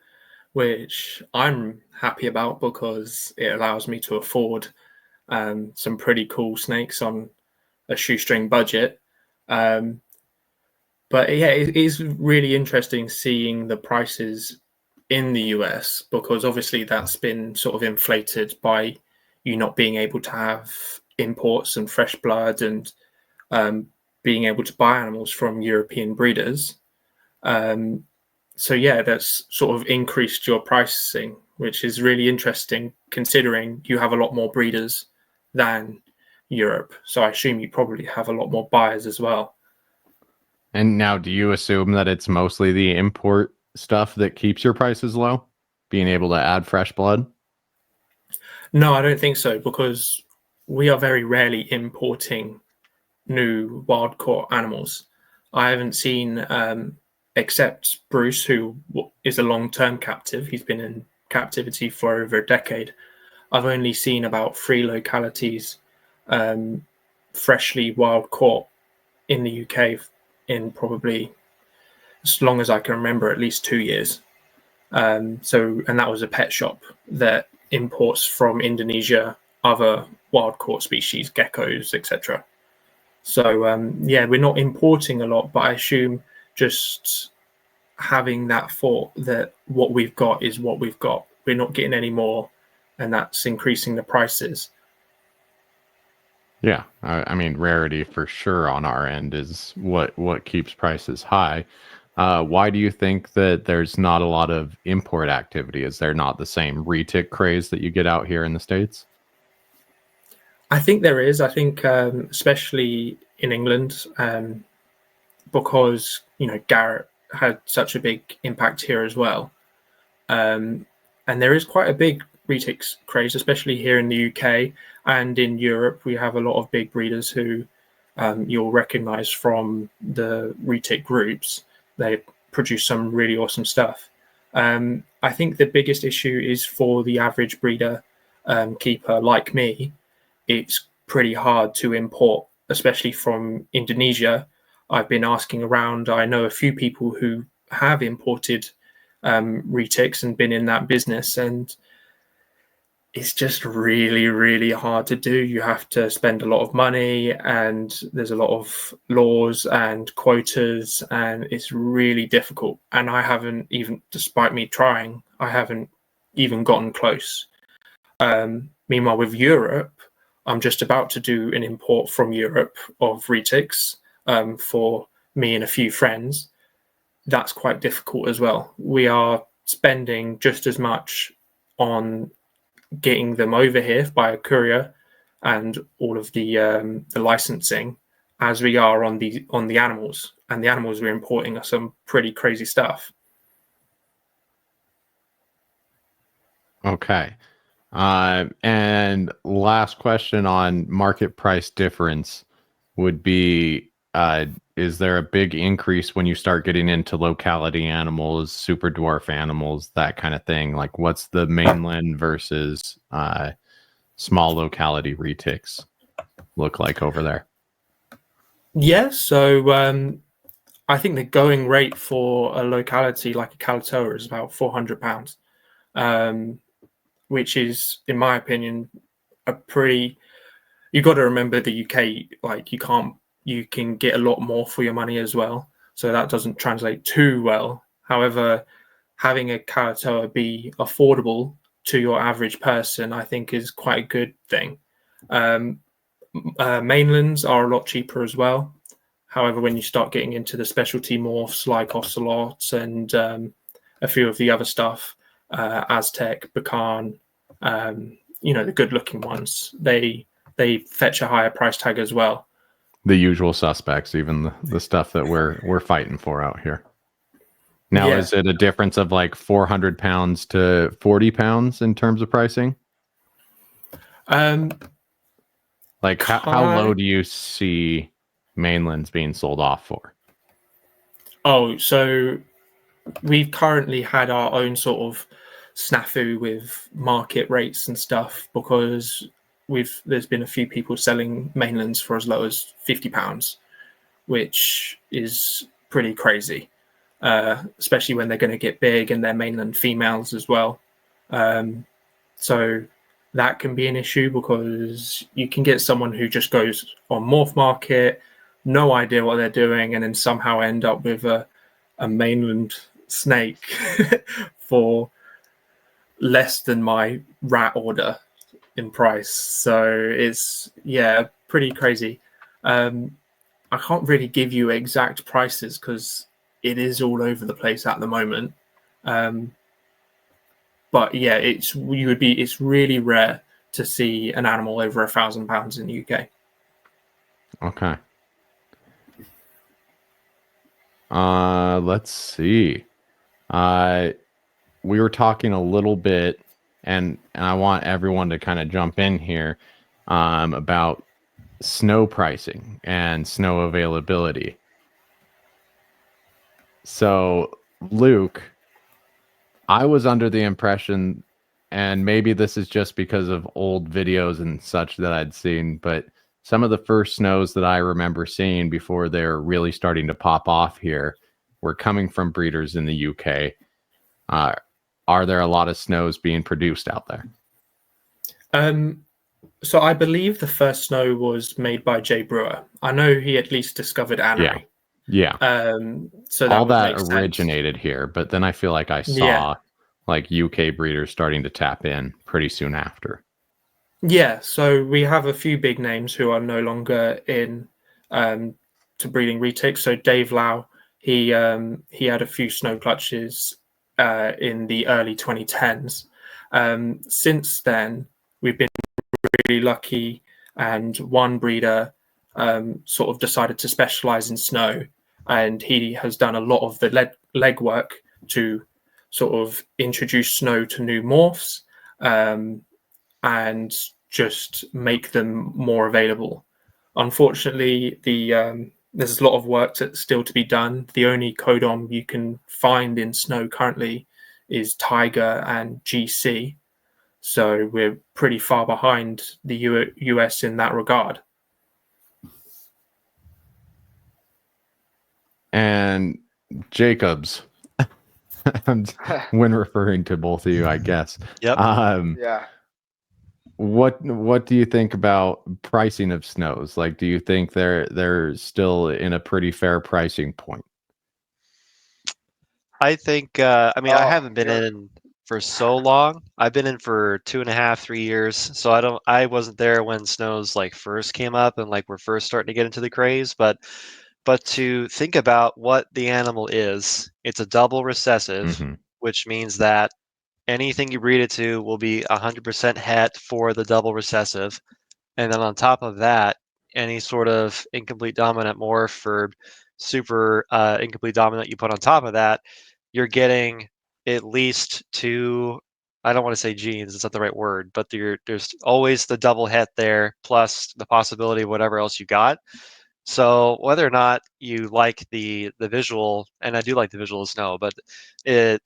which I'm happy about because it allows me to afford some pretty cool snakes on a shoestring budget. But yeah, it is really interesting seeing the prices in the US, because obviously that's been sort of inflated by you not being able to have imports and fresh blood, and being able to buy animals from European breeders. So yeah, that's sort of increased your pricing, which is really interesting considering you have a lot more breeders than Europe. So I assume you probably have a lot more buyers as well. And now, do you assume that it's mostly the import stuff that keeps your prices low? Being able to add fresh blood? No, I don't think so, because we are very rarely importing new wild caught animals. I haven't seen, except Bruce, who is a long-term captive. He's been in captivity for over a decade. I've only seen about 3 localities freshly wild caught in the UK in probably, as long as I can remember, at least 2 years. And that was a pet shop that imports from Indonesia other wild caught species, geckos, etc. So yeah, we're not importing a lot, but I assume just having that thought that what we've got is what we've got. We're not getting any more, and that's increasing the prices. Yeah, I mean, rarity for sure on our end is what keeps prices high. Why do you think that there's not a lot of import activity? Is there not the same retic craze that you get out here in the States? I think there is. I think especially in England, because Garrett had such a big impact here as well, and there is quite a big retic craze, especially here in the UK and in Europe. We have a lot of big breeders who you'll recognise from the retic groups. They produce some really awesome stuff. I think the biggest issue is for the average breeder keeper like me, it's pretty hard to import, especially from Indonesia. I've been asking around. I know a few people who have imported retics and been in that business, and it's just really, really hard to do. You have to spend a lot of money, and there's a lot of laws and quotas, and it's really difficult. And I haven't even, despite me trying, I haven't even gotten close. Meanwhile, with Europe, I'm just about to do an import from Europe of retics for me and a few friends. That's quite difficult as well. We are spending just as much on getting them over here by a courier and all of the licensing as we are on the animals. And the animals we're importing are some pretty crazy stuff. Okay. And last question on market price difference would be, is there a big increase when you start getting into locality animals, super dwarf animals, that kind of thing? Like, what's the mainland versus small locality retics look like over there? Yeah, so I think the going rate for a locality like a Calatoa is about £400, which is, in my opinion, a pretty. You've got to remember the UK, like you can get a lot more for your money as well. So that doesn't translate too well. However, having a Calatoa be affordable to your average person, I think, is quite a good thing. Mainlands are a lot cheaper as well. However, when you start getting into the specialty morphs like ocelots and a few of the other stuff, Aztec, Bacan, the good-looking ones, they fetch a higher price tag as well. The usual suspects, even the stuff that we're fighting for out here. Now, Is it a difference of like 400 pounds to 40 pounds in terms of pricing? Like how low do you see mainlands being sold off for? Oh, so we've currently had our own sort of snafu with market rates and stuff, because there's been a few people selling mainlands for as low as £50, which is pretty crazy, especially when they're going to get big and they're mainland females as well. So that can be an issue, because you can get someone who just goes on Morph Market, no idea what they're doing, and then somehow end up with a mainland snake for less than my rat order in price. So it's, pretty crazy. I can't really give you exact prices because it is all over the place at the moment. But yeah, it's really rare to see an animal over £1,000 in the UK. Okay. Let's see. We were talking a little bit, and I want everyone to kind of jump in here, about snow pricing and snow availability. So, Luke, I was under the impression, and maybe this is just because of old videos and such that I'd seen, but some of the first snows that I remember seeing before they're really starting to pop off here were coming from breeders in the UK. Are there a lot of snows being produced out there? So I believe the first snow was made by Jay Brewer. I know he at least discovered Anery. Yeah. So all that originated here, but then I feel like I saw like UK breeders starting to tap in pretty soon after. Yeah, so we have a few big names who are no longer in to breeding retics. So Dave Lau, he had a few snow clutches in the early 2010s. Since then, we've been really lucky, and one breeder sort of decided to specialize in snow, and he has done a lot of the legwork to sort of introduce snow to new morphs and just make them more available. Unfortunately, there's a lot of work still to be done. The only codon you can find in snow currently is Tiger and GC. So we're pretty far behind the US in that regard. And Jacobs, when referring to both of you, I guess. Yep. Yeah. What do you think about pricing of snows? Like, do you think they're still in a pretty fair pricing point? I think, I mean, I Oh, haven't been you're- in for so long. I've been in for 2.5, 3 years. So I wasn't there when snows like first came up and like we're first starting to get into the craze. But to think about what the animal is, it's a double recessive, Mhm. which means that anything you breed it to will be 100% het for the double recessive. And then on top of that, any sort of incomplete dominant morph or super incomplete dominant you put on top of that, you're getting at least two. I don't want to say genes, it's not the right word, but there's always the double het there, plus the possibility of whatever else you got. So whether or not you like the visual, and I do like the visual of snow, but it's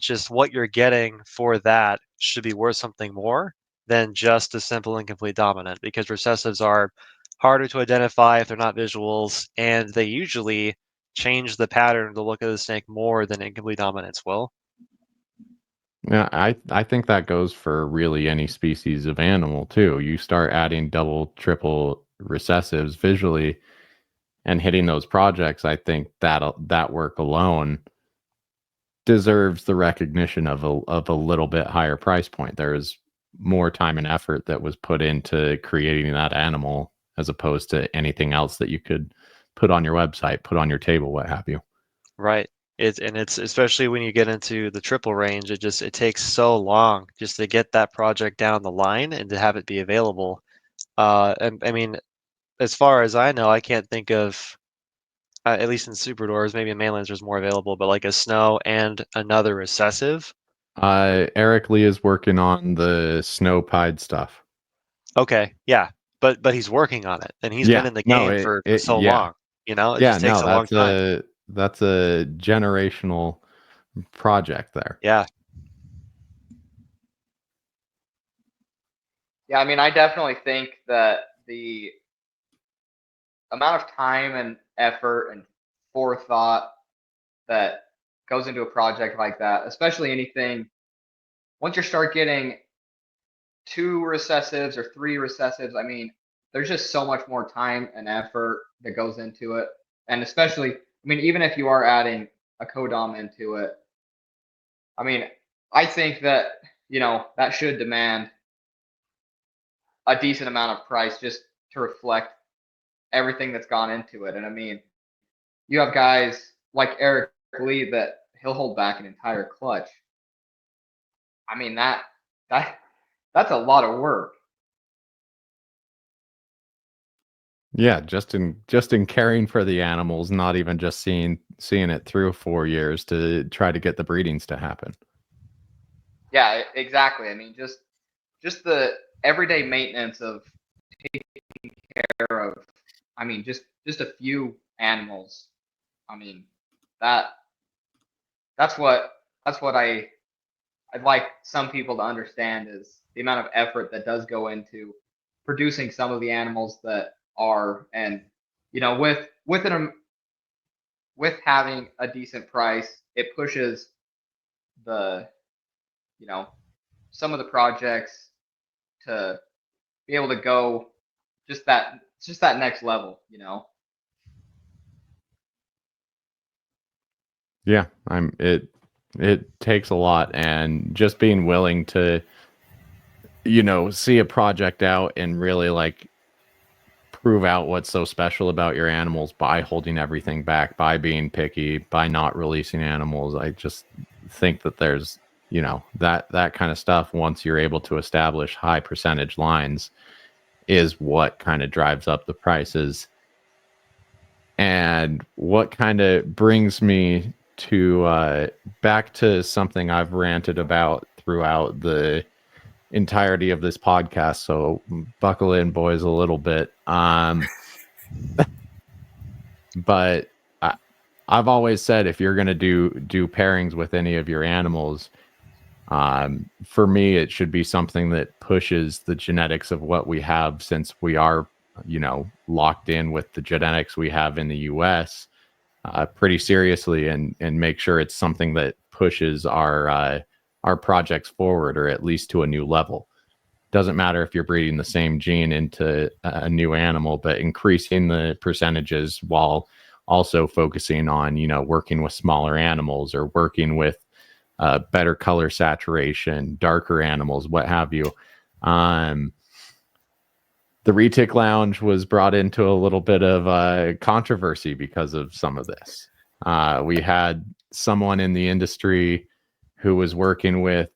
just what you're getting for that should be worth something more than just a simple incomplete dominant, because recessives are harder to identify if they're not visuals, and they usually change the pattern, the look of the snake more than incomplete dominants will. Yeah, I think that goes for really any species of animal too. You start adding double, triple recessives visually and hitting those projects, I think that work alone deserves the recognition of a little bit higher price point. There's more time and effort that was put into creating that animal as opposed to anything else that you could put on your website, put on your table, what have you. Right. It's especially when you get into the triple range, it takes so long just to get that project down the line and to have it be available. And I mean, as far as I know, I can't think of at least in super doors, maybe in mainlands there's more available, but like a snow and another recessive. Eric Lee is working on the snow pied stuff. Okay, yeah, but he's working on it, and he's been Yeah, in the no, game for so yeah, long. You know, it yeah, just takes no, a long time. that's a generational project there. Yeah, Yeah, I mean, I definitely think that the amount of time and effort and forethought that goes into a project like that, especially anything, once you start getting two recessives or three recessives, I mean, there's just so much more time and effort that goes into it. And especially, I mean, even if you are adding a codom into it, I mean, I think that, that should demand a decent amount of price just to reflect everything that's gone into it. And I mean, you have guys like Eric Lee that he'll hold back an entire clutch. I mean, that's a lot of work. Yeah, just in caring for the animals, not even just seeing it through 4 years to try to get the breedings to happen. Yeah, exactly. I mean, just the everyday maintenance of taking care of, I mean, just a few animals. I mean, that that's what I'd like some people to understand is the amount of effort that does go into producing some of the animals that are, and with having a decent price, it pushes the you know some of the projects to be able to go just that next level. Yeah, it takes a lot, and just being willing to see a project out and really like prove out what's so special about your animals by holding everything back, by being picky, by not releasing animals. I just think that there's that kind of stuff, once you're able to establish high percentage lines, is what kind of drives up the prices. And what kind of brings me to back to something I've ranted about throughout the entirety of this podcast. So buckle in, boys, a little bit. But I've always said, if you're going to do pairings with any of your animals, For me, it should be something that pushes the genetics of what we have, since we are, locked in with the genetics we have in the U.S. Pretty seriously, and make sure it's something that pushes our projects forward, or at least to a new level. Doesn't matter if you're breeding the same gene into a new animal, but increasing the percentages while also focusing on, working with smaller animals, or working with better color saturation, darker animals, what have you. The Retic Lounge was brought into a little bit of controversy because of some of this. We had someone in the industry who was working with,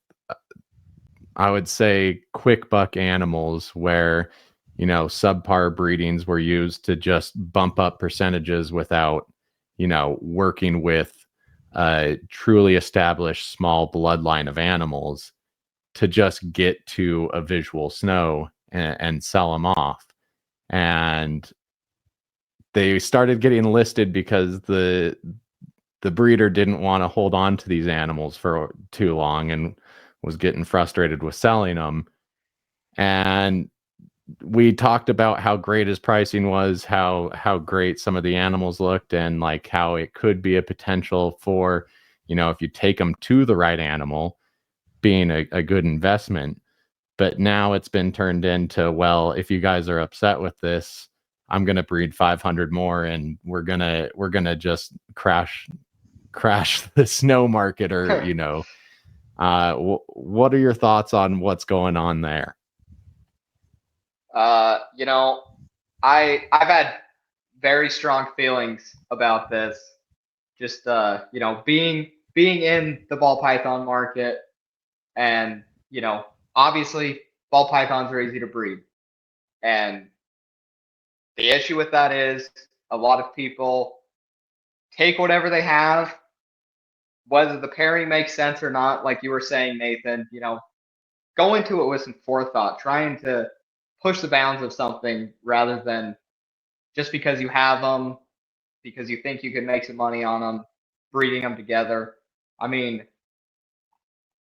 I would say, quick buck animals where, subpar breedings were used to just bump up percentages without, working with a truly established small bloodline of animals to just get to a visual snow and sell them off. And they started getting listed because the breeder didn't want to hold on to these animals for too long and was getting frustrated with selling them. And we talked about how great his pricing was, how great some of the animals looked, and like how it could be a potential for, if you take them to the right animal, being a good investment. But now it's been turned into, well, if you guys are upset with this, I'm going to breed 500 more, and we're going to just crash the snow market, or, what are your thoughts on what's going on there? I've had very strong feelings about this. Just being in the ball python market, and obviously ball pythons are easy to breed, and the issue with that is a lot of people take whatever they have, whether the pairing makes sense or not. Like you were saying, Nathan, go into it with some forethought, trying to push the bounds of something rather than just because you have them, because you think you can make some money on them, breeding them together. I mean,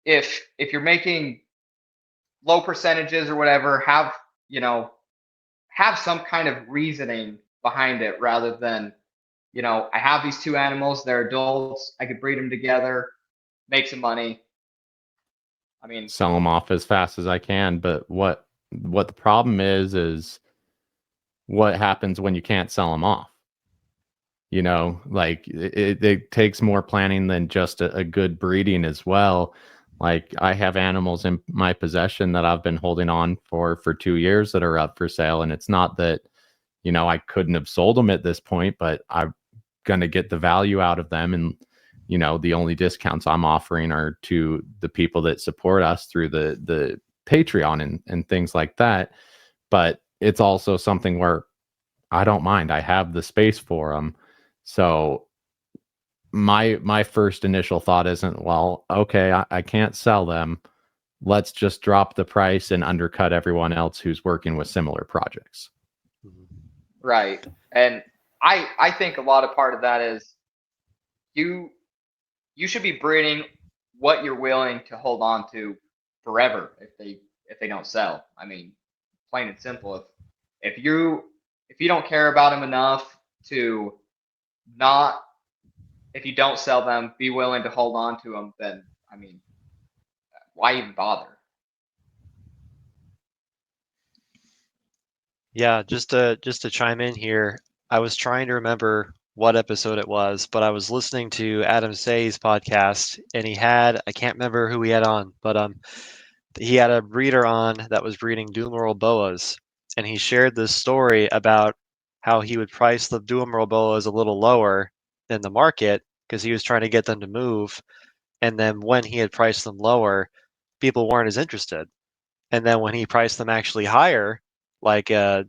if you're making low percentages or whatever, have some kind of reasoning behind it, rather than, I have these two animals, they're adults, I could breed them together, make some money. I mean, sell them off as fast as I can. But what the problem is what happens when you can't sell them off? Like it takes more planning than just a good breeding as well. Like I have animals in my possession that I've been holding on for 2 years that are up for sale. And it's not that, I couldn't have sold them at this point, but I'm going to get the value out of them. And, the only discounts I'm offering are to the people that support us through the Patreon and things like that. But it's also something where I don't mind. I have the space for them. So my first initial thought isn't, well, okay, I can't sell them. Let's just drop the price and undercut everyone else who's working with similar projects. Right. And I think a lot of part of that is you should be breeding what you're willing to hold on to forever if they don't sell. I mean, plain and simple. If you don't care about them enough to not, if you don't sell them, be willing to hold on to them, then I mean, why even bother? Yeah, just to chime in here, I was trying to remember what episode it was, but I was listening to Adam Say's podcast, and I can't remember who he had on, but he had a breeder on that was breeding Dual boas, and he shared this story about how he would price the Dual boas a little lower than the market because he was trying to get them to move, and then when he had priced them lower, people weren't as interested. And then when he priced them actually higher, like I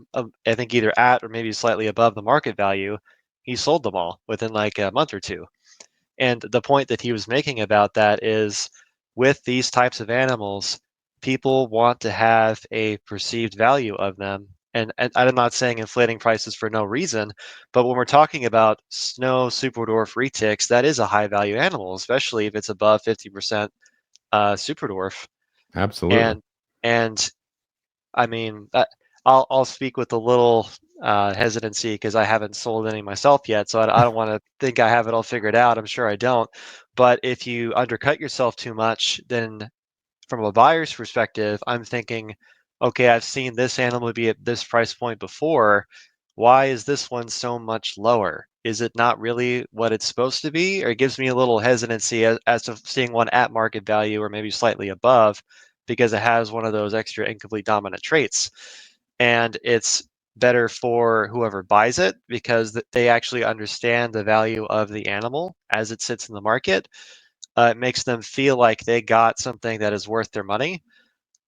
think either at or maybe slightly above the market value, he sold them all within like a month or two. And the point that he was making about that is, with these types of animals, people want to have a perceived value of them. And I'm not saying inflating prices for no reason, but when we're talking about snow super dwarf retics, that is a high value animal, especially if it's above 50% super dwarf. Absolutely. And I mean, I'll speak with a little hesitancy because I haven't sold any myself yet, so I don't want to think I have it all figured out. I'm sure I don't. But if you undercut yourself too much, then from a buyer's perspective, I'm thinking, okay, I've seen this animal be at this price point before. Why is this one so much lower? Is it not really what it's supposed to be? Or it gives me a little hesitancy as to seeing one at market value or maybe slightly above because it has one of those extra incomplete dominant traits. And it's better for whoever buys it because they actually understand the value of the animal as it sits in the market. It makes them feel like they got something that is worth their money.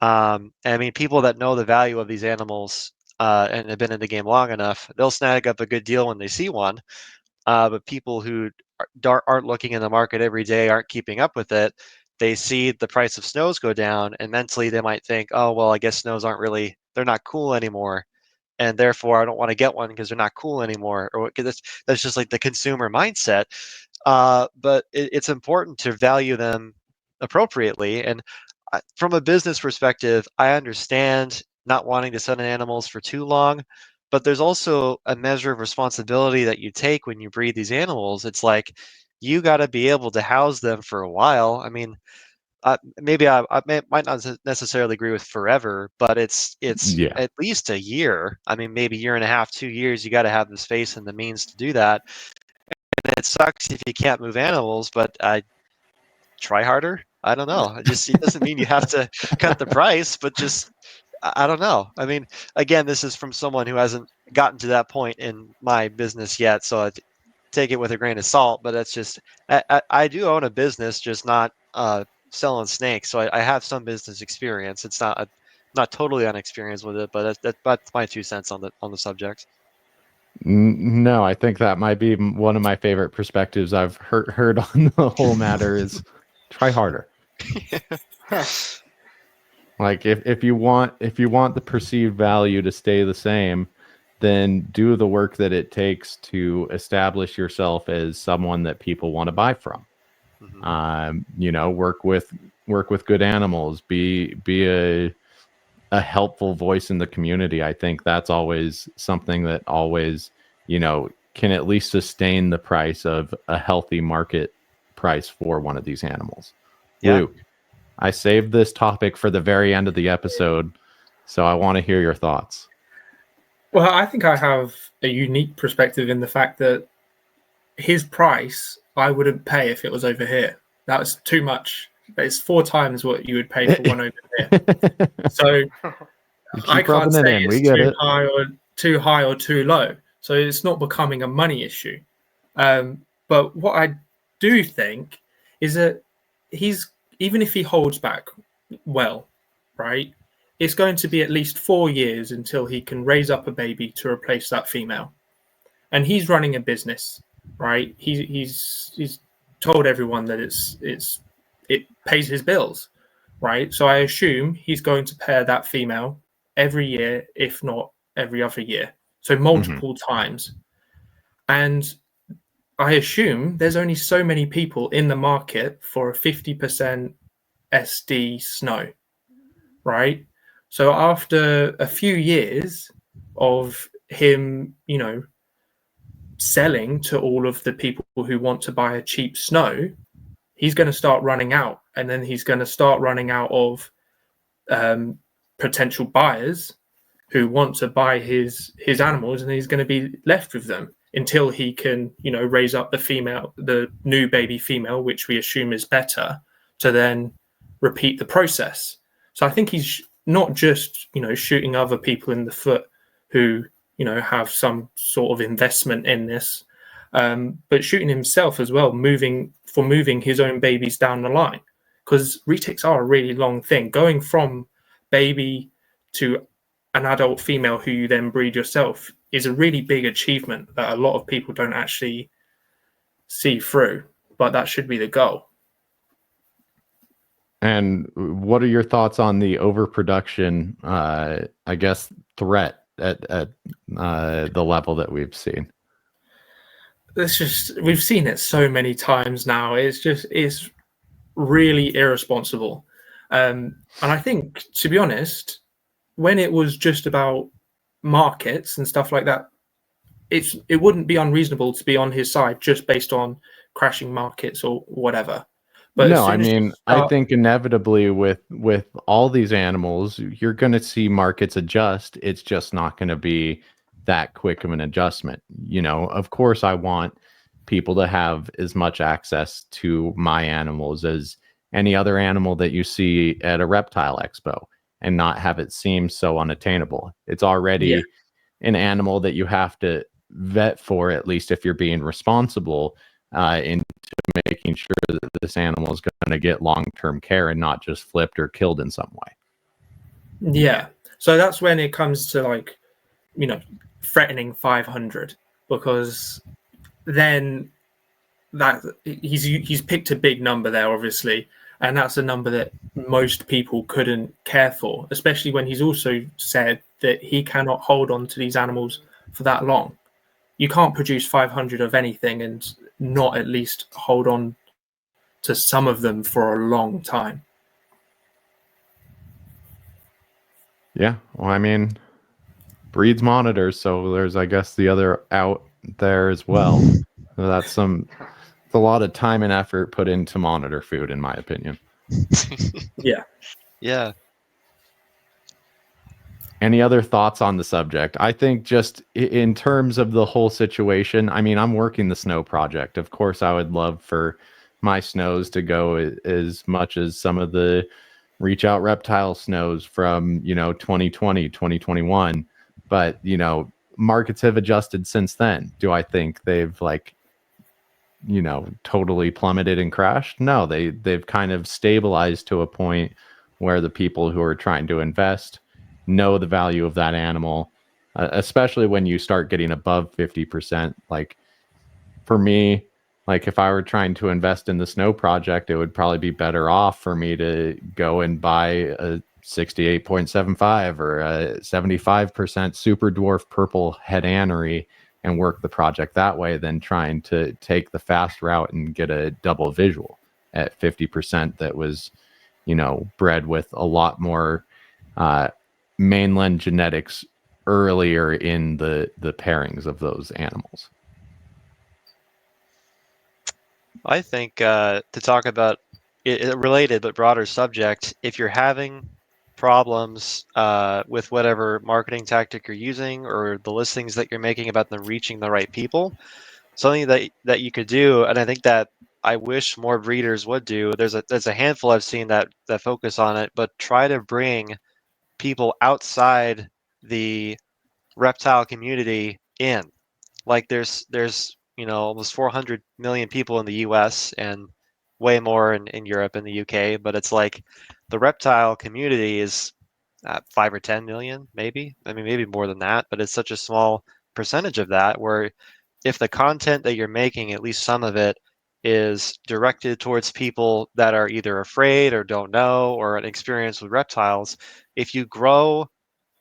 And I mean, people that know the value of these animals and have been in the game long enough, they'll snag up a good deal when they see one. But people who aren't looking in the market every day, aren't keeping up with it, they see the price of snows go down, and mentally they might think, oh, well, I guess snows aren't really, they're not cool anymore. And therefore, I don't want to get one because they're not cool anymore. Or because that's just like the consumer mindset. But it's important to value them appropriately. And from a business perspective, I understand not wanting to send animals for too long, but there's also a measure of responsibility that you take when you breed these animals. It's like you got to be able to house them for a while. I mean, maybe might not necessarily agree with forever, but it's Yeah. at least a year. I mean, maybe a year and a half, 2 years. You got to have the space and the means to do that. And it sucks if you can't move animals, but try harder. I don't know. It doesn't mean you have to cut the price, but just I don't know. I mean, again, this is from someone who hasn't gotten to that point in my business yet, so I take it with a grain of salt. But that's just I do own a business, just not selling snakes. So I have some business experience. It's not totally unexperienced with it, but that's my 2 cents on the subject. No, I think that might be one of my favorite perspectives I've heard on the whole matter is try harder. Like if you want the perceived value to stay the same, then do the work that it takes to establish yourself as someone that people want to buy from. Mhm. Work with good animals, be a helpful voice in the community. I think that's always something that always, can at least sustain the price of a healthy market price for one of these animals. Yeah. Luke, I saved this topic for the very end of the episode, so I want to hear your thoughts. Well, I think I have a unique perspective in the fact that his price I wouldn't pay if it was over here. That's too much. It's 4 times what you would pay for one over here. So You I keep can't rubbing it say in. it's We get too it. high or too low. So it's not becoming a money issue. But what I do think is that even if he holds back well, right, it's going to be at least 4 years until he can raise up a baby to replace that female. And he's running a business, right? He's told everyone that it pays his bills, right? So I assume he's going to pair that female every year, if not every other year. So multiple times. And I assume there's only so many people in the market for a 50% SD snow, right? So after a few years of him, selling to all of the people who want to buy a cheap snow, he's going to start running out, and then he's going to start running out of potential buyers who want to buy his animals, and he's going to be left with them until he can, raise up the new baby female, which we assume is better, to then repeat the process. So I think he's not just, shooting other people in the foot who, have some sort of investment in this, but shooting himself as well, moving his own babies down the line, because retics are a really long thing. Going from baby to an adult female who you then breed yourself is a really big achievement that a lot of people don't actually see through, but that should be the goal. And what are your thoughts on the overproduction, I guess, threat at the level that we've seen? We've seen it so many times now. It's really irresponsible. And I think, to be honest, when it was just about markets and stuff like that, it wouldn't be unreasonable to be on his side just based on crashing markets or whatever. But as No, I soon as you mean, I start, think inevitably with all these animals, you're going to see markets adjust. It's just not going to be that quick of an adjustment. You know, of course, I want people to have as much access to my animals as any other animal that you see at a reptile expo and not have it seem so unattainable. It's already an animal that you have to vet for, at least if you're being responsible into making sure that this animal is going to get long-term care and not just flipped or killed in some way. yeah. So that's when it comes to, like, you know, threatening 500, because then that he's picked a big number there, obviously, and that's a number that most people couldn't care for, especially when he's also said that he cannot hold on to these animals for that long. You can't produce 500 of anything and not at least hold on to some of them for a long time. Yeah, well, I mean, breeds monitors, so there's, I guess, the other out there as well. So that's it's a lot of time and effort put into monitor food, in my opinion. Yeah. Yeah. Any other thoughts on the subject? I think just in terms of the whole situation, I mean, I'm working the snow project. Of course, I would love for my snows to go as much as some of the reach out reptile snows from, 2020, 2021. But, markets have adjusted since then. Do I think they've totally plummeted and crashed? No, they've kind of stabilized to a point where the people who are trying to invest know the value of that animal, especially when you start getting above 50%. Like, for me, like, if I were trying to invest in the snow project, it would probably be better off for me to go and buy a 68.75 or a 75% super dwarf purple head anery and work the project that way than trying to take the fast route and get a double visual at 50% that was, bred with a lot more mainland genetics earlier in the pairings of those animals. I think to talk about it related but broader subject, if you're having problems with whatever marketing tactic you're using or the listings that you're making about them reaching the right people, something that you could do, and I think that I wish more breeders would do. There's a handful I've seen that focus on it, but try to bring people outside the reptile community in. Like there's almost 400 million people in the US and way more in Europe and the UK, but it's like the reptile community is 5 or 10 million, maybe. I mean, maybe more than that, but it's such a small percentage of that where if the content that you're making, at least some of it, is directed towards people that are either afraid or don't know or an experience with reptiles, if you grow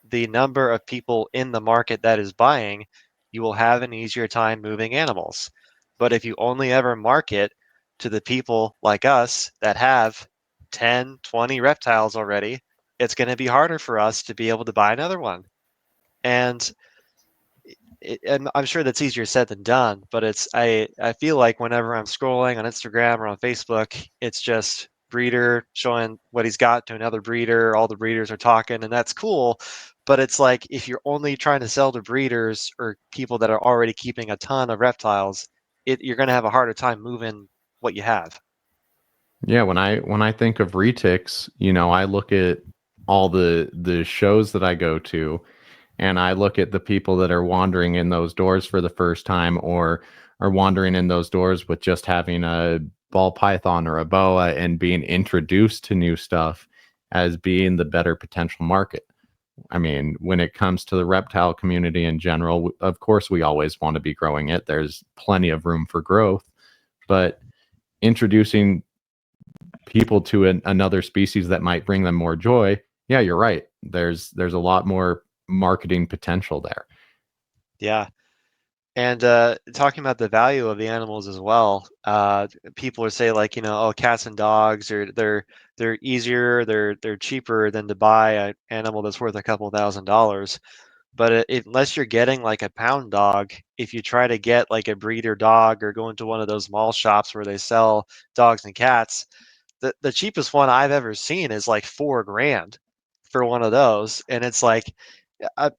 the number of people in the market that is buying, you will have an easier time moving animals. But if you only ever market to the people like us that have 10, 20 reptiles already, it's going to be harder for us to be able to buy another one. And I'm sure that's easier said than done, but I feel like whenever I'm scrolling on Instagram or on Facebook, it's just breeder showing what he's got to another breeder. All the breeders are talking, and that's cool. But it's like if you're only trying to sell to breeders or people that are already keeping a ton of reptiles, you're going to have a harder time moving what you have. Yeah, when I think of Retics, I look at all the shows that I go to, and I look at the people that are wandering in those doors for the first time or are wandering in those doors with just having a ball python or a boa and being introduced to new stuff as being the better potential market. I mean, when it comes to the reptile community in general, of course, we always want to be growing it. There's plenty of room for growth, but introducing people to another species that might bring them more joy, yeah, you're right. There's a lot more marketing potential there. Yeah. And talking about the value of the animals as well, people would say like, oh, cats and dogs are they're easier, they're cheaper than to buy an animal that's worth a couple $1,000s. But unless you're getting like a pound dog, if you try to get like a breeder dog or go into one of those mall shops where they sell dogs and cats, the cheapest one I've ever seen is like $4,000 for one of those, and it's like,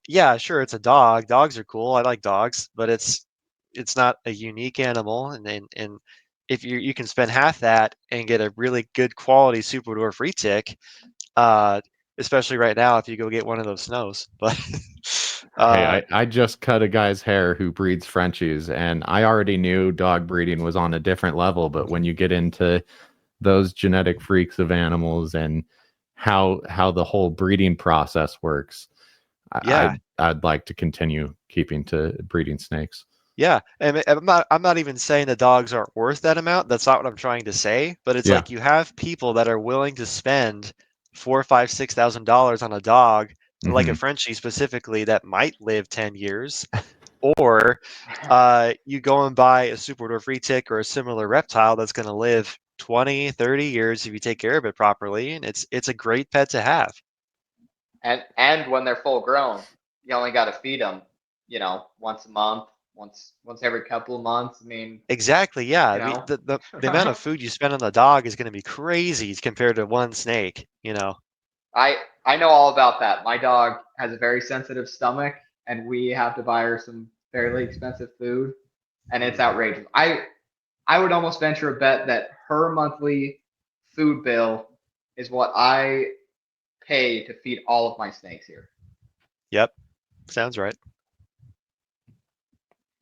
yeah, sure, it's a dog. Dogs are cool. I like dogs, but it's not a unique animal, and if you can spend half that and get a really good quality super dwarf retic, uh, especially right now if you go get one of those snows, but. Hey, Uh, I just cut a guy's hair who breeds Frenchies, and I already knew dog breeding was on a different level. But when you get into those genetic freaks of animals and how the whole breeding process works, yeah, I'd like to continue keeping to breeding snakes. yeah, and I'm not even saying the dogs aren't worth that amount. That's not what I'm trying to say. But it's Yeah. like you have people that are willing to spend $4, 5, $6,000 on a dog, like a Mhm. Frenchie specifically, that might live 10 years. Or you go and buy a super dwarf retic or a similar reptile that's going to live 20, 30 years if you take care of it properly, and it's a great pet to have. And when they're full grown, you only got to feed them, once a month, once every couple of months. I mean, Exactly, yeah. you I mean, know. the amount of food you spend on the dog is going to be crazy compared to one snake. I know all about that. My dog has a very sensitive stomach, and we have to buy her some fairly expensive food, and it's outrageous. I would almost venture a bet that her monthly food bill is what I pay to feed all of my snakes here. Yep, sounds right.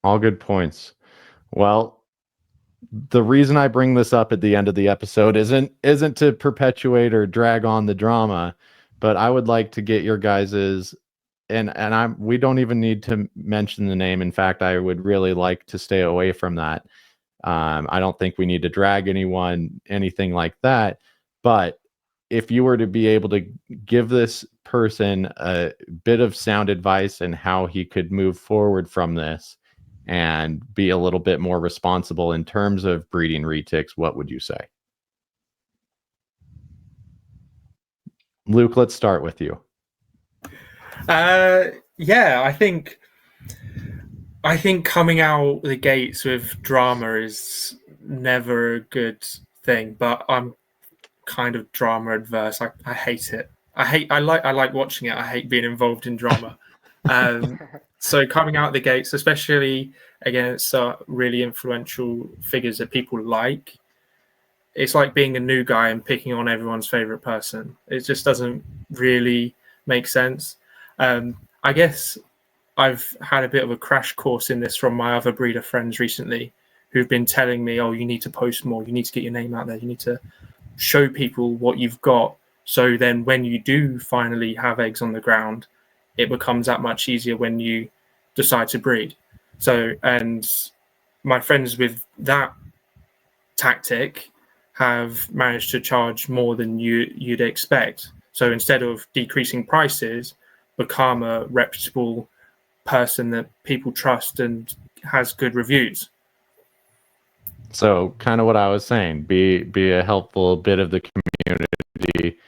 All good points. Well, the reason I bring this up at the end of the episode isn't to perpetuate or drag on the drama, but I would like to get your guys's and we don't even need to mention the name. In fact, I would really like to stay away from that. I don't think we need to drag anyone, anything like that. But if you were to be able to give this person a bit of sound advice and how he could move forward from this and be a little bit more responsible in terms of breeding retics, what would you say? Luke, let's start with you. Yeah, I think coming out the gates with drama is never a good thing, but I'm kind of drama adverse. I hate it. I like watching it. I hate being involved in drama. So coming out the gates, especially against really influential figures that people like, it's like being a new guy and picking on everyone's favorite person. It just doesn't really make sense. I guess I've had a bit of a crash course in this from my other breeder friends recently who've been telling me, oh, you need to post more. You need to get your name out there. You need to show people what you've got. So then when you do finally have eggs on the ground, it becomes that much easier when you decide to breed. So, and my friends with that tactic have managed to charge more than you'd expect. So instead of decreasing prices, become a reputable person that people trust and has good reviews. So kind of what I was saying, be a helpful bit of the community,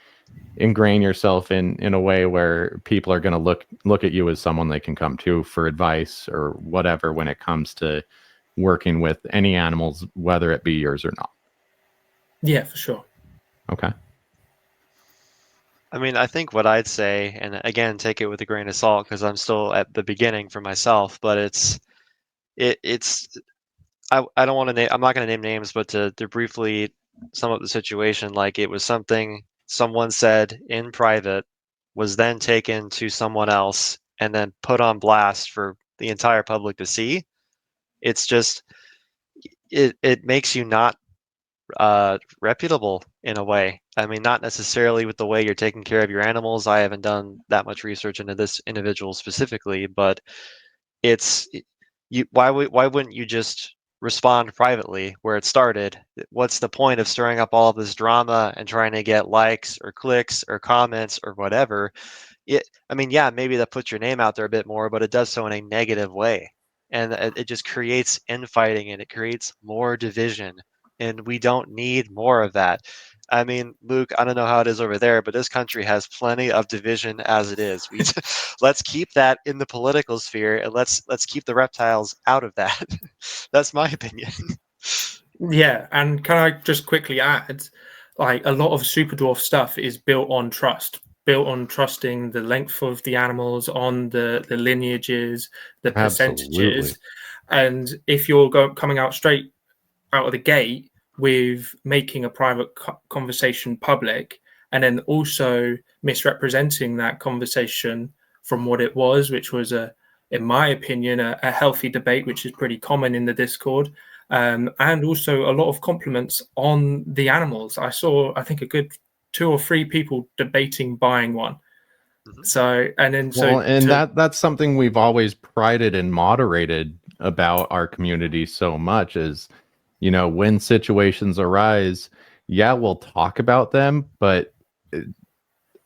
ingrain yourself in a way where people are going to look at you as someone they can come to for advice or whatever when it comes to working with any animals, whether it be yours or not. Yeah, for sure. Okay. I mean, I think what I'd say, and again, take it with a grain of salt because I'm still at the beginning for myself, but it's I don't want to name, I'm not going to name names, but to briefly sum up the situation, like it was something someone said in private, was then taken to someone else and then put on blast for the entire public to see. It's just it makes you not reputable in a way. I mean, not necessarily with the way you're taking care of your animals. I haven't done that much research into this individual specifically, but it's you. Why wouldn't you just respond privately where it started? What's the point of stirring up all of this drama and trying to get likes or clicks or comments or whatever? I mean, yeah, maybe that puts your name out there a bit more, but it does so in a negative way. and it just creates infighting and it creates more division, and we don't need more of that. I mean, Luke, I don't know how it is over there, but this country has plenty of division as it is. Let's keep that in the political sphere, and let's keep the reptiles out of that. That's my opinion. Yeah, and can I just quickly add, like a lot of super dwarf stuff is built on trust, built on trusting the length of the animals, on the lineages, the percentages, Absolutely. and if you're coming out straight out of the gate with making a private conversation public, and then also misrepresenting that conversation from what it was, which was in my opinion, a healthy debate, which is pretty common in the Discord. And also a lot of compliments on the animals. I saw, I think, a good 2 or 3 people debating buying one. So, and then that's something we've always prided and moderated about our community so much is, when situations arise, yeah, we'll talk about them, but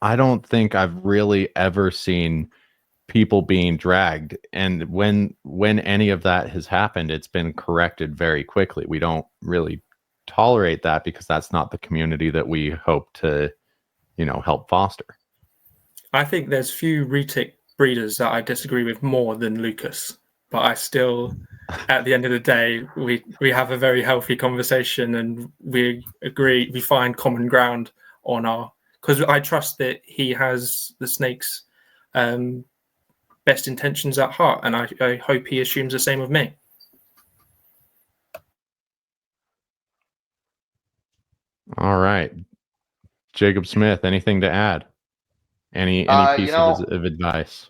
I don't think I've really ever seen people being dragged, and when any of that has happened, it's been corrected very quickly. We don't really tolerate that because that's not the community that we hope to help foster. I think there's few Retic breeders that I disagree with more than Lucas, but I still, at the end of the day, we have a very healthy conversation and we agree, we find common ground on because I trust that he has the snake's best intentions at heart, and I hope he assumes the same of me. All right, Jacob Smith, anything to add? Any piece of advice?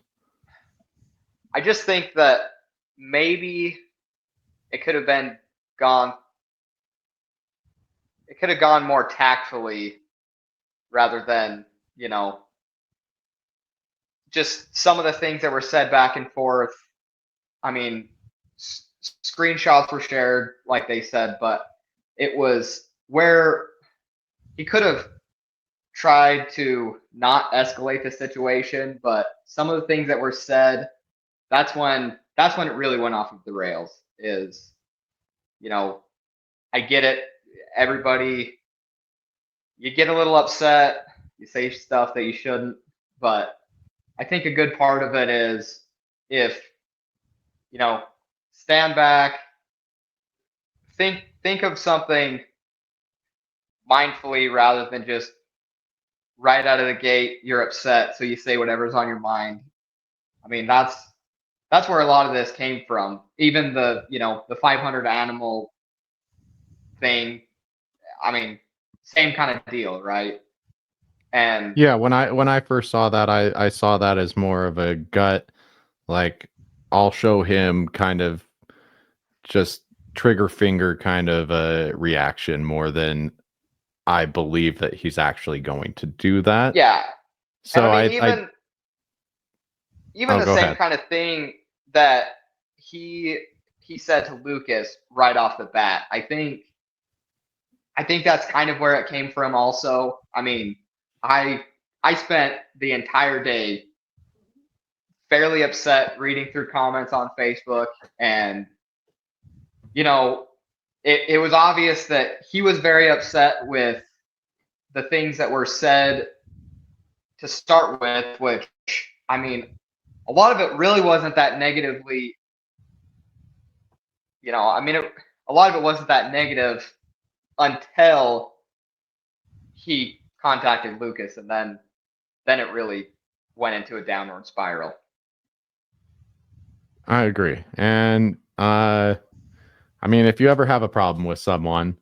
I just think that maybe it could have gone more tactfully rather than, just some of the things that were said back and forth. I mean, screenshots were shared, like they said, but it was where he could have tried to not escalate the situation, but some of the things that were said, that's when it really went off of the rails. Is, I get it. Everybody, you get a little upset, you say stuff that you shouldn't, but I think a good part of it is if, stand back, think of something mindfully rather than just right out of the gate you're upset, so you say whatever's on your mind. I mean, that's where a lot of this came from. Even the the 500 animal thing. I mean, same kind of deal, right? And yeah, when I first saw that, I saw that as more of a gut, like I'll show him kind of just trigger finger kind of a reaction more than I believe that he's actually going to do that. yeah. So and I mean, even the same kind of thing that he said to Lucas right off the bat. I think that's kind of where it came from also. I mean, I spent the entire day fairly upset reading through comments on Facebook, and it was obvious that he was very upset with the things that were said to start with, which, I mean, a lot of it really wasn't that negatively, a lot of it wasn't that negative until he contacted Lucas, and then it really went into a downward spiral. I agree. And I mean, if you ever have a problem with someone,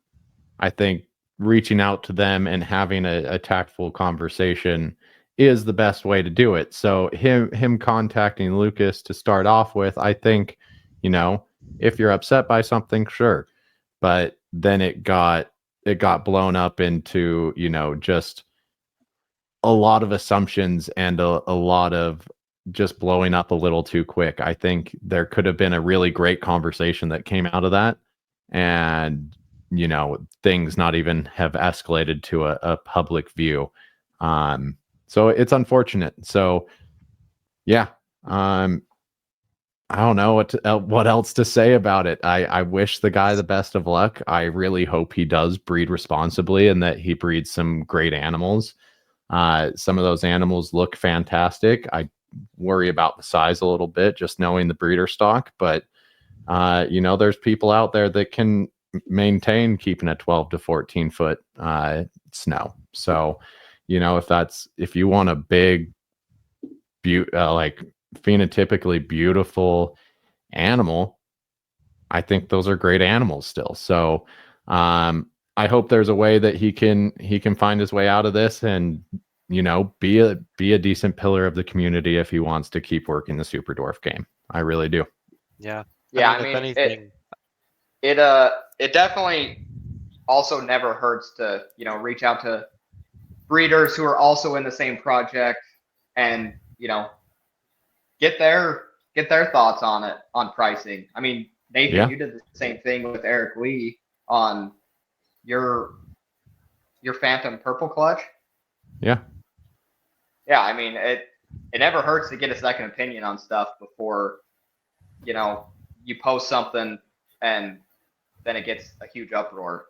I think reaching out to them and having a tactful conversation is the best way to do it. So him contacting Lucas to start off with, I think, if you're upset by something, sure. But then it got blown up into, just a lot of assumptions and a lot of just blowing up a little too quick. I think there could have been a really great conversation that came out of that, and things not even have escalated to a public view. So it's unfortunate. So yeah, I don't know what else to say about it. I wish the guy the best of luck. I really hope he does breed responsibly and that he breeds some great animals. Some of those animals look fantastic. I worry about the size a little bit, just knowing the breeder stock. But there's people out there that can maintain keeping a 12 to 14 foot snow. So, if you want a big, like phenotypically beautiful animal, I think those are great animals still. So, I hope there's a way that he can find his way out of this and be a decent pillar of the community if he wants to keep working the Super Dwarf game. I really do. Yeah. Yeah, if anything, it definitely also never hurts to reach out to breeders who are also in the same project and get their thoughts on it, on pricing. I mean, Nathan, Yeah. you did the same thing with Eric Lee on your Phantom Purple Clutch. Yeah. Yeah, I mean, it never hurts to get a second opinion on stuff before you post something and then it gets a huge uproar.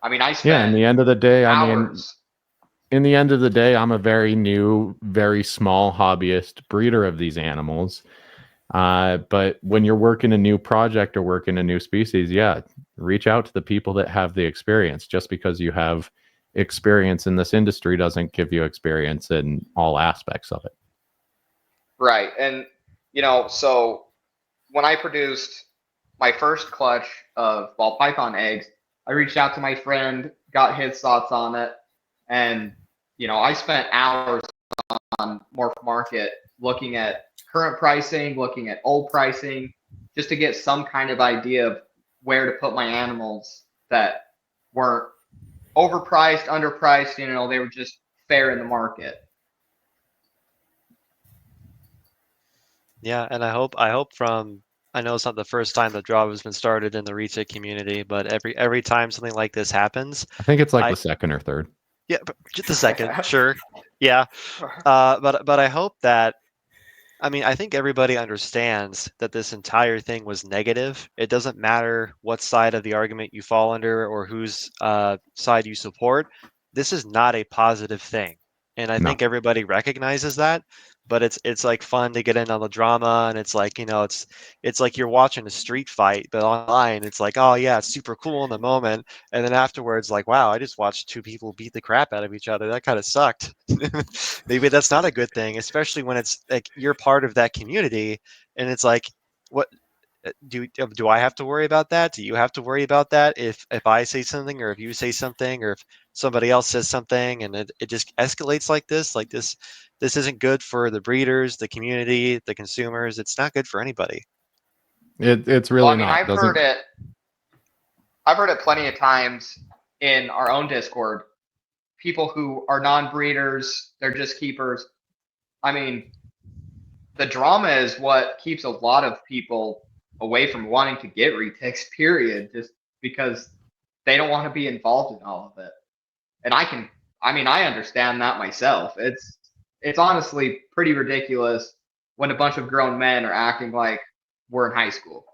I mean, I spent in the end of the day, hours. In the end of the day, I'm a very new, very small hobbyist breeder of these animals. But when you're working a new project or working a new species, reach out to the people that have the experience. Just because you have experience in this industry doesn't give you experience in all aspects of it. Right. And, so when I produced my first clutch of ball python eggs, I reached out to my friend, got his thoughts on it. And, I spent hours on Morph Market looking at current pricing, looking at old pricing, just to get some kind of idea of where to put my animals that weren't overpriced, underpriced, they were just fair in the market. yeah, and I hope I know it's not the first time the draw has been started in the Retic community, but every time something like this happens, I think it's like the second or third. Yeah, but just the second, sure. Yeah. But I hope that, I think everybody understands that this entire thing was negative. It doesn't matter what side of the argument you fall under or whose side you support. This is not a positive thing. And I No. think everybody recognizes that. But it's like fun to get in on the drama, and it's like, it's like you're watching a street fight, but online it's like, oh yeah, it's super cool in the moment. And then afterwards, like, wow, I just watched two people beat the crap out of each other. That kind of sucked. Maybe that's not a good thing, especially when it's like you're part of that community, and it's like, what do I have to worry about that? Do you have to worry about that if I say something, or if you say something, or if somebody else says something, and it just escalates like this? Like this isn't good for the breeders, the community, the consumers. It's not good for anybody. It's really not. I've heard it plenty of times in our own Discord. People who are non-breeders, they're just keepers. I mean, the drama is what keeps a lot of people away from wanting to get retics, period, just because they don't want to be involved in all of it. And I understand that myself. It's honestly pretty ridiculous when a bunch of grown men are acting like we're in high school.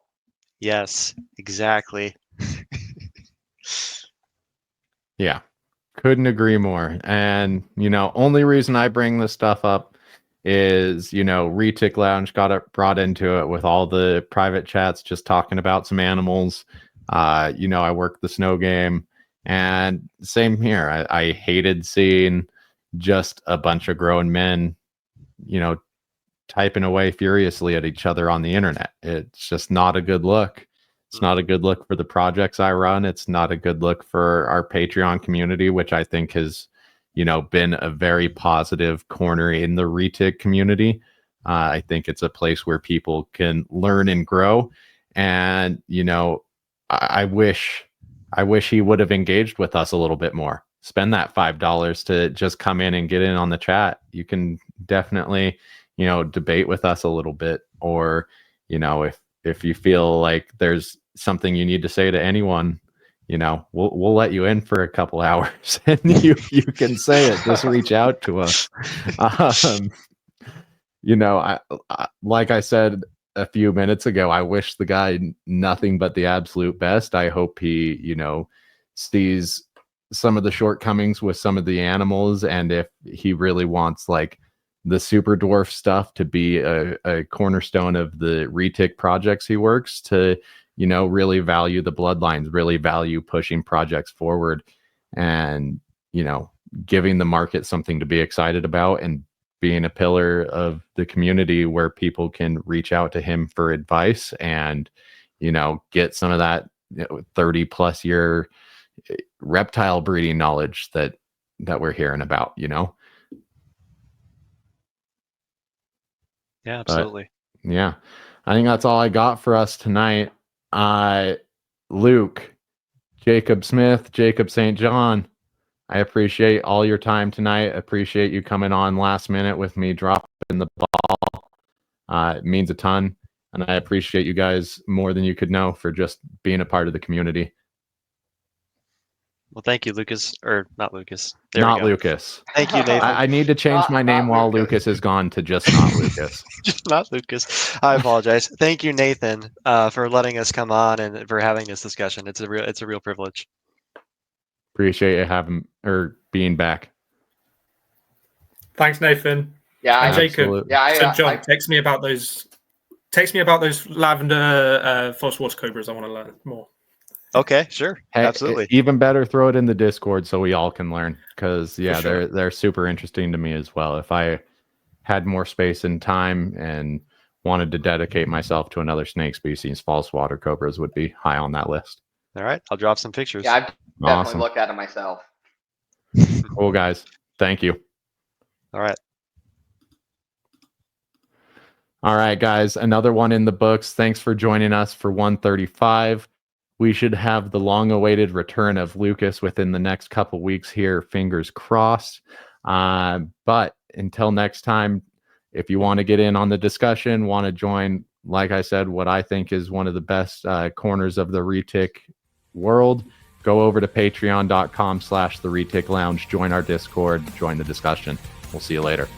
Yes, exactly. Yeah, couldn't agree more. And, only reason I bring this stuff up is, Retic Lounge got brought into it with all the private chats just talking about some animals. I work the snow game, and same here. I hated seeing just a bunch of grown men, typing away furiously at each other on the internet. It's just not a good look. It's not a good look for the projects I run. It's not a good look for our Patreon community, which I think has, been a very positive corner in the Retic community. I think it's a place where people can learn and grow. And, I wish he would have engaged with us a little bit more. Spend that $5 to just come in and get in on the chat. You can definitely, debate with us a little bit, or, if you feel like there's something you need to say to anyone, we'll let you in for a couple hours and you can say it. Just reach out to us. I like I said a few minutes ago, I wish the guy nothing but the absolute best. I hope he, sees some of the shortcomings with some of the animals, and if he really wants like the super dwarf stuff to be a cornerstone of the Retic projects he works, to really value the bloodlines, really value pushing projects forward, and giving the market something to be excited about, and being a pillar of the community where people can reach out to him for advice and get some of that 30 plus year reptile breeding knowledge that we're hearing about. Yeah, absolutely. But, yeah, I think that's all I got for us tonight. Luke, Jacob Smith, Jacob St. John, I appreciate all your time tonight. Appreciate you coming on last minute with me, dropping the ball. It means a ton. And I appreciate you guys more than you could know for just being a part of the community. Well, thank you, Lucas. Or not Lucas. Not Lucas. Thank you, Nathan. I need to change my name while Lucas is gone to just not Lucas. Just not Lucas. I apologize. Thank you, Nathan, for letting us come on and for having this discussion. It's a real privilege. Appreciate you being back. Thanks, Nathan. Yeah, and Jacob. Absolutely. So John, text me about those. Text me about those lavender false water cobras. I want to learn more. Okay, sure. Hey, absolutely. Even better, throw it in the Discord so we all can learn, because sure. they're super interesting to me as well. If I had more space and time and wanted to dedicate myself to another snake species, false water cobras would be high on that list. All right, I'll drop some pictures. Yeah, I've definitely Awesome. looked at it myself. Cool, guys. Thank you. All right. All right, guys. Another one in the books. Thanks for joining us for 135. We should have the long-awaited return of Lucas within the next couple weeks here. Fingers crossed. But until next time, if you want to get in on the discussion, want to join, like I said, what I think is one of the best corners of the Retic world, go over to patreon.com/the Retic Lounge, join our Discord, join the discussion. We'll see you later.